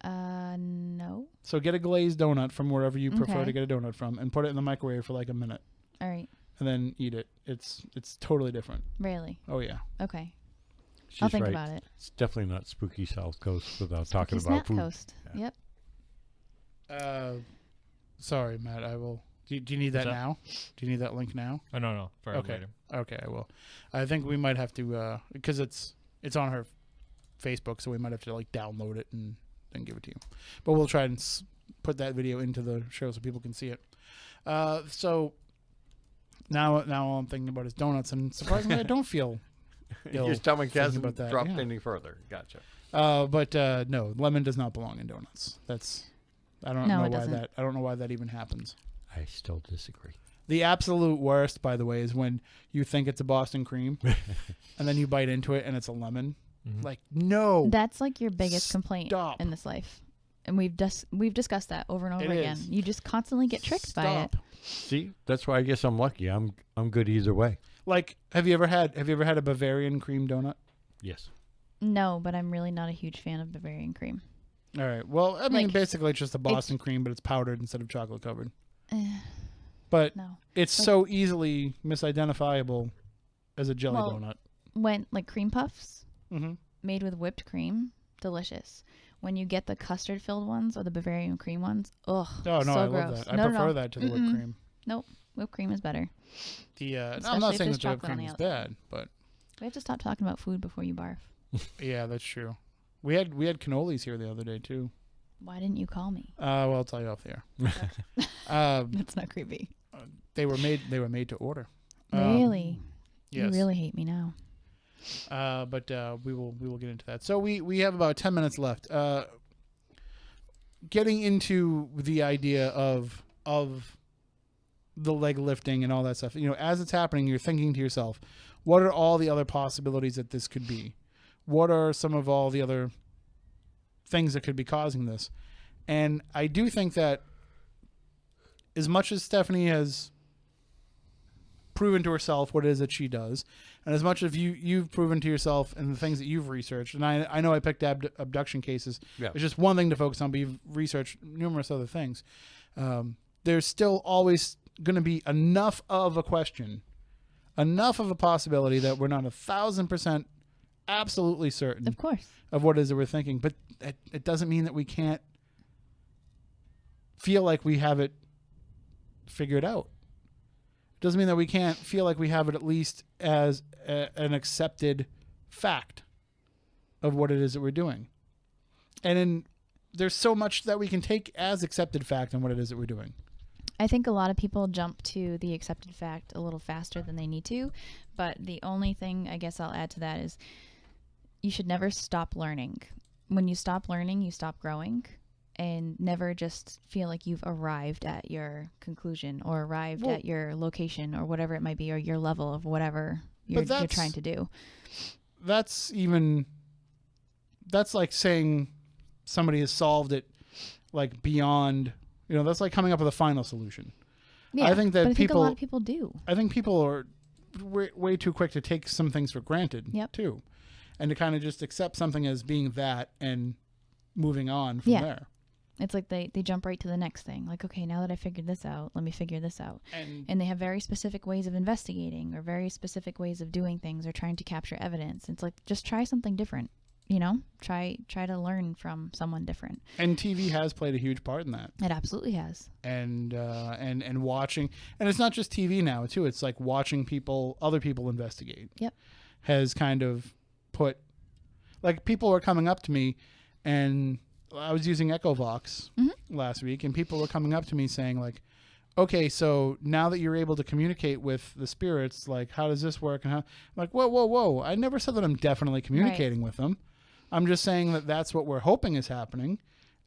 No. So get a glazed donut from wherever you prefer Okay. to get a donut from, and put it in the microwave for like a minute, All right. and then eat it. It's totally different. Really? Oh yeah. Okay. She's I'll think right. about it. It's definitely not spooky South Coast without talking Spooky about Snack food. Coast. Yeah. Yep. Sorry, Matt. I will. Do you need that What's that? now? Do you need that link now? Oh no, for Okay. later. Okay, I will. I think we might have to because it's on her Facebook, so we might have to like download it and then give it to you. But we'll try and put that video into the show so people can see it. So now all I'm thinking about is donuts, and surprisingly, I don't feel ill Your stomach thinking hasn't about that, dropped yeah. any further. Gotcha. But no, lemon does not belong in donuts. I don't No, know it why doesn't. I don't know why that even happens. I still disagree. The absolute worst, by the way, is when you think it's a Boston cream and then you bite into it and it's a lemon. Like, no. That's like your biggest complaint Stop. in this life. And we've discussed that over and over It again. is. You just constantly get tricked by it. Stop. See, that's why I guess I'm lucky. I'm good either way. Like, have you ever had a Bavarian cream donut? Yes. No, but I'm really not a huge fan of Bavarian cream. All right. Well, I mean, Like, basically it's just a Boston cream, but it's powdered instead of chocolate covered. Eh, But no. it's so easily misidentifiable as a jelly Well, donut. When like cream puffs Mm-hmm. made with whipped cream, delicious. When you get the custard filled ones or the Bavarian cream ones, ugh, Oh, no, so I gross. love that. I No, prefer no. that to the whipped Mm-mm. cream. Nope, whipped cream is better. I'm Especially not if saying there's that the whipped chocolate on cream the is bad, but We have to stop talking about food before you barf. yeah, that's true. We had cannolis here the other day too. Why didn't you call me? Well, I'll tell you off the air. That's not creepy. They were made to order. Really? Yes. You really hate me now. But we will get into that. So we have about 10 minutes left. Getting into the idea of the leg lifting and all that stuff. As it's happening, you're thinking to yourself, what are all the other possibilities that this could be? What are some of all the other things that could be causing this? And I do think that as much as Stephanie has proven to herself what it is that she does, and as much as you've proven to yourself and the things that you've researched, and I know I picked abduction cases. Yeah. It's just one thing to focus on, but you've researched numerous other things. There's still always going to be enough of a question, enough of a possibility that we're not 1,000% absolutely certain Of course. of what it is that we're thinking, but it doesn't mean that we can't feel like we have it figured out. It doesn't mean that we can't feel like we have it at least as an accepted fact of what it is that we're doing. And there's so much that we can take as accepted fact on what it is that we're doing. I think a lot of people jump to the accepted fact a little faster than they need to, but the only thing I guess I'll add to that is you should never stop learning. When you stop learning, you stop growing, and never just feel like you've arrived at your conclusion or arrived at your location or whatever it might be, or your level of whatever you're trying to do. That's like saying somebody has solved it like beyond, that's like coming up with a final solution. Yeah, I think that but I think a people- lot of people do. I think people are way too quick to take some things for granted too, and to kind of just accept something as being that and moving on from there. It's like they jump right to the next thing. Like, okay, now that I figured this out, let me figure this out. And they have very specific ways of investigating or very specific ways of doing things or trying to capture evidence. It's like, just try something different, Try to learn from someone different. And TV has played a huge part in that. It absolutely has. And watching, and it's not just TV now too. It's like watching other people investigate. Yep. Has kind of put, like, people were coming up to me, and I was using EchoVox last week, and people were coming up to me saying like, okay, so now that you're able to communicate with the spirits, like, how does this work? And how, I'm like, whoa. I never said that I'm definitely communicating with them. I'm just saying that that's what we're hoping is happening.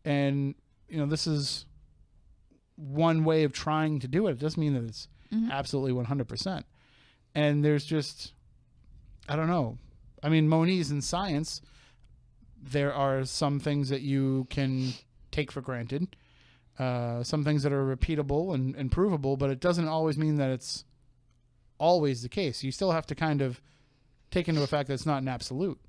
And, this is one way of trying to do it. It doesn't mean that it's absolutely 100%. And there's just, I don't know. I mean, Moniz, in science, there are some things that you can take for granted, some things that are repeatable and provable, but it doesn't always mean that it's always the case. You still have to kind of take into effect that it's not an absolute.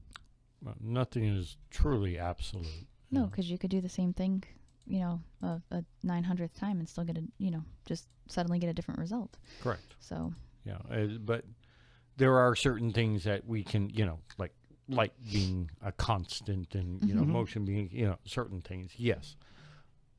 Well, nothing is truly absolute. No, because you could do the same thing, a 900th time and still get just suddenly get a different result. Correct. So. Yeah, but there are certain things that we can, like light being a constant and, motion being, certain things, yes.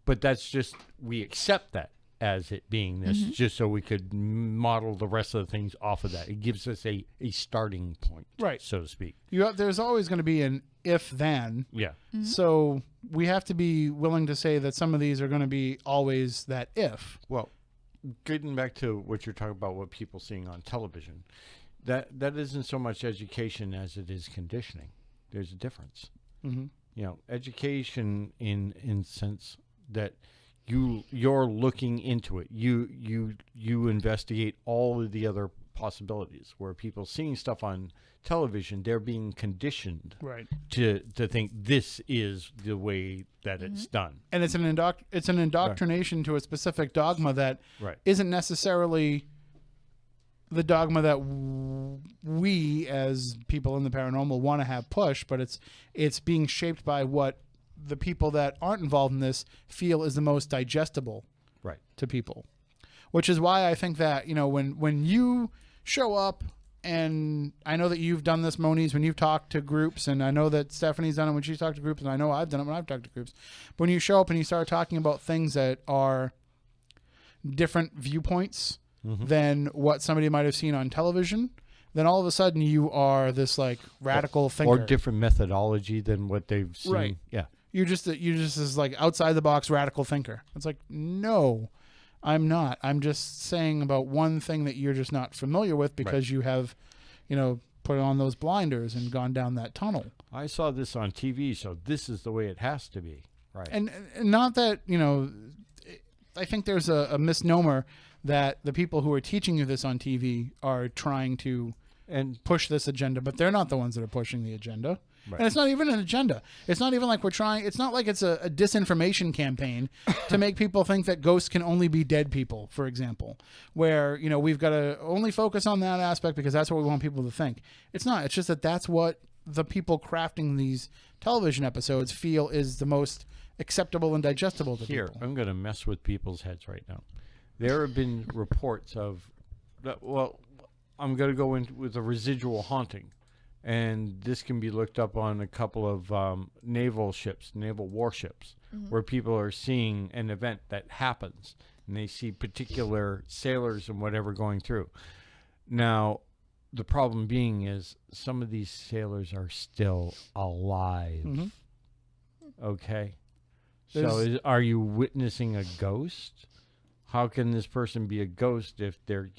But that's just, we accept that as it being this, just so we could model the rest of the things off of that. It gives us a starting point, right, so to speak. There's always going to be an if-then. Yeah. So we have to be willing to say that some of these are going to be always that if. Well, getting back to what you're talking about, what people seeing on television, that isn't so much education as it is conditioning. There's a difference. Education in sense that you're looking into it. You investigate all of the other possibilities. Where people seeing stuff on television, they're being conditioned, right, to think this is the way that it's done. And it's an indoctrination to a specific dogma that isn't necessarily the dogma that we as people in the paranormal want to have pushed, but it's being shaped by what the people that aren't involved in this feel is the most digestible to people. Which is why I think that, when you show up, and I know that you've done this, Moniz, when you've talked to groups, and I know that Stephanie's done it when she's talked to groups, and I know I've done it when I've talked to groups. But when you show up and you start talking about things that are different viewpoints than what somebody might have seen on television, then all of a sudden you are this like radical thinker. Or different methodology than what they've seen. Right. Yeah. You're just this like outside the box radical thinker. It's like, no, I'm not. I'm just saying about one thing that you're just not familiar with because you have, put on those blinders and gone down that tunnel. I saw this on TV, so this is the way it has to be. Right. And not that, I think there's a misnomer that the people who are teaching you this on TV are trying to push this agenda, but they're not the ones that are pushing the agenda. Right. And it's not even an agenda. It's not even like we're trying. It's not like it's a disinformation campaign to make people think that ghosts can only be dead people, for example, where, we've got to only focus on that aspect because that's what we want people to think. It's not. It's just that that's what the people crafting these television episodes feel is the most acceptable and digestible to people. I'm going to mess with people's heads right now. There have been reports of, I'm going to go in with a residual haunting. And this can be looked up on a couple of naval warships, where people are seeing an event that happens, and they see particular sailors and whatever going through. Now, the problem being is some of these sailors are still alive. Okay? So are you witnessing a ghost? How can this person be a ghost if they're,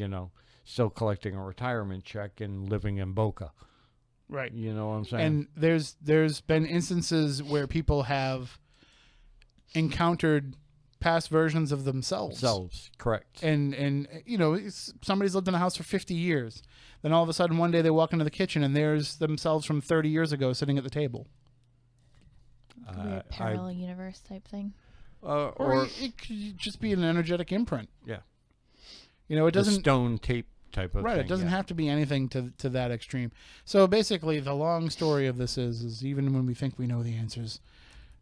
still collecting a retirement check and living in Boca? Right. You know what I'm saying? And there's been instances where people have encountered past versions of themselves. Correct. And somebody's lived in a house for 50 years. Then all of a sudden one day they walk into the kitchen and there's themselves from 30 years ago sitting at the table. Weird parallel universe type thing. Or it could just be an energetic imprint. Yeah. It doesn't... stone tape type of thing. It doesn't have to be anything to that extreme. So basically, the long story of this is even when we think we know the answers,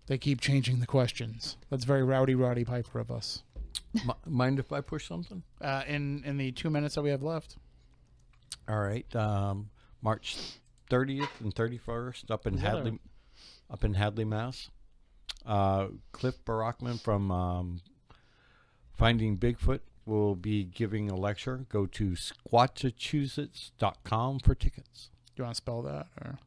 they keep changing the questions. That's very Rowdy Roddy Piper of us. Mind if I push something? In the 2 minutes that we have left. All right. March 30th and 31st up in Hadley, Mass. Cliff Barackman from Finding Bigfoot will be giving a lecture. Go to squattachusetts.com for tickets. Do you want to spell that? Or?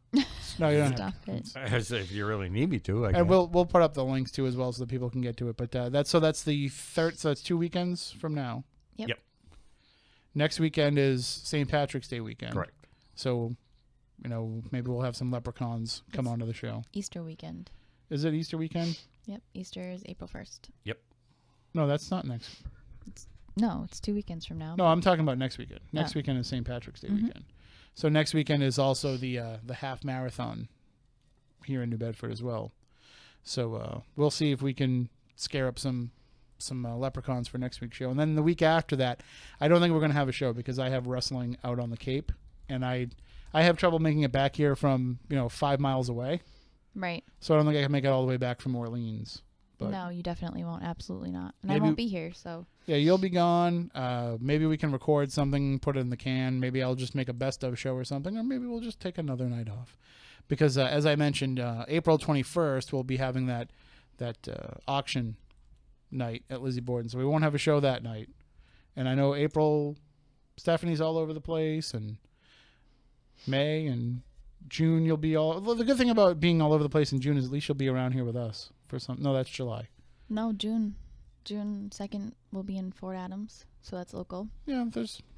No, you don't have Stop to. it. As if you really need me to. I And guess. we'll put up the links too as well so that people can get to it. But that's the third. So that's 2 weekends from now. Yep. Next weekend is St. Patrick's Day weekend. Correct. So, maybe we'll have some leprechauns come onto the show. Easter weekend. Is it Easter weekend? Yep. Easter is April 1st. No, that's not next. No, it's 2 weekends from now. No, I'm talking about next weekend. Next Oh. weekend is St. Patrick's Day Mhm. weekend. So next weekend is also the half marathon here in New Bedford as well. So we'll see if we can scare up some leprechauns for next week's show. And then the week after that, I don't think we're going to have a show because I have wrestling out on the Cape, and I have trouble making it back here from 5 miles away. Right. So I don't think I can make it all the way back from Orleans. But No, you definitely won't. Absolutely not. And I Maybe- won't be here, so. yeah, you'll be gone. Maybe we can record something, put it in the can. Maybe I'll just make a best of show or something, or maybe we'll just take another night off. Because as I mentioned, April 21st we'll be having that auction night at Lizzie Borden, so we won't have a show that night. And I know April, Stephanie's all over the place, and May and June you'll be all. Well, the good thing about being all over the place in June is at least you'll be around here with us for some. No, that's July. No, June 2nd we'll be in Fort Adams, so that's local. Yeah,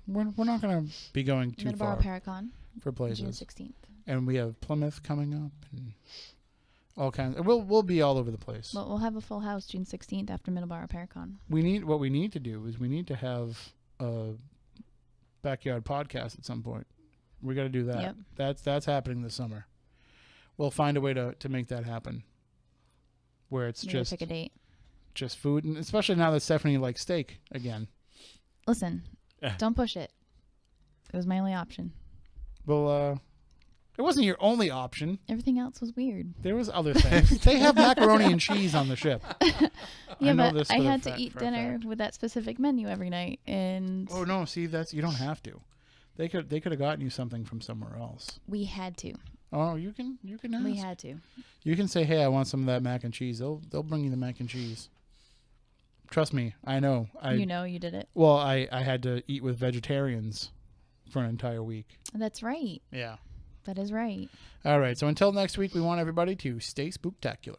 we're not going to be going too far Middleborough Paracon, for June places. 16th. And we have Plymouth coming up and all kinds. We'll be all over the place. Well, we'll have a full house June 16th after Middleborough Paracon. What we need to do is we need to have a backyard podcast at some point. We got to do that. Yep. That's happening this summer. We'll find a way to make that happen. Where it's Maybe pick a date. just food, and especially now that Stephanie likes steak again. Listen, don't push it. It was my only option. Well, it wasn't your only option. Everything else was weird. There was other things. They have macaroni and cheese on the ship. Yeah, know but this I for a had to fact- eat for a dinner fact. with that specific menu every night, and Oh no! See, you don't have to. They could have gotten you something from somewhere else. we had to. Oh, you can ask. We had to. You can say, "Hey, I want some of that mac and cheese." They'll bring you the mac and cheese. Trust me, I know. You did it. Well, I had to eat with vegetarians for an entire week. That's right. Yeah. That is right. All right. So until next week, we want everybody to stay spooktacular.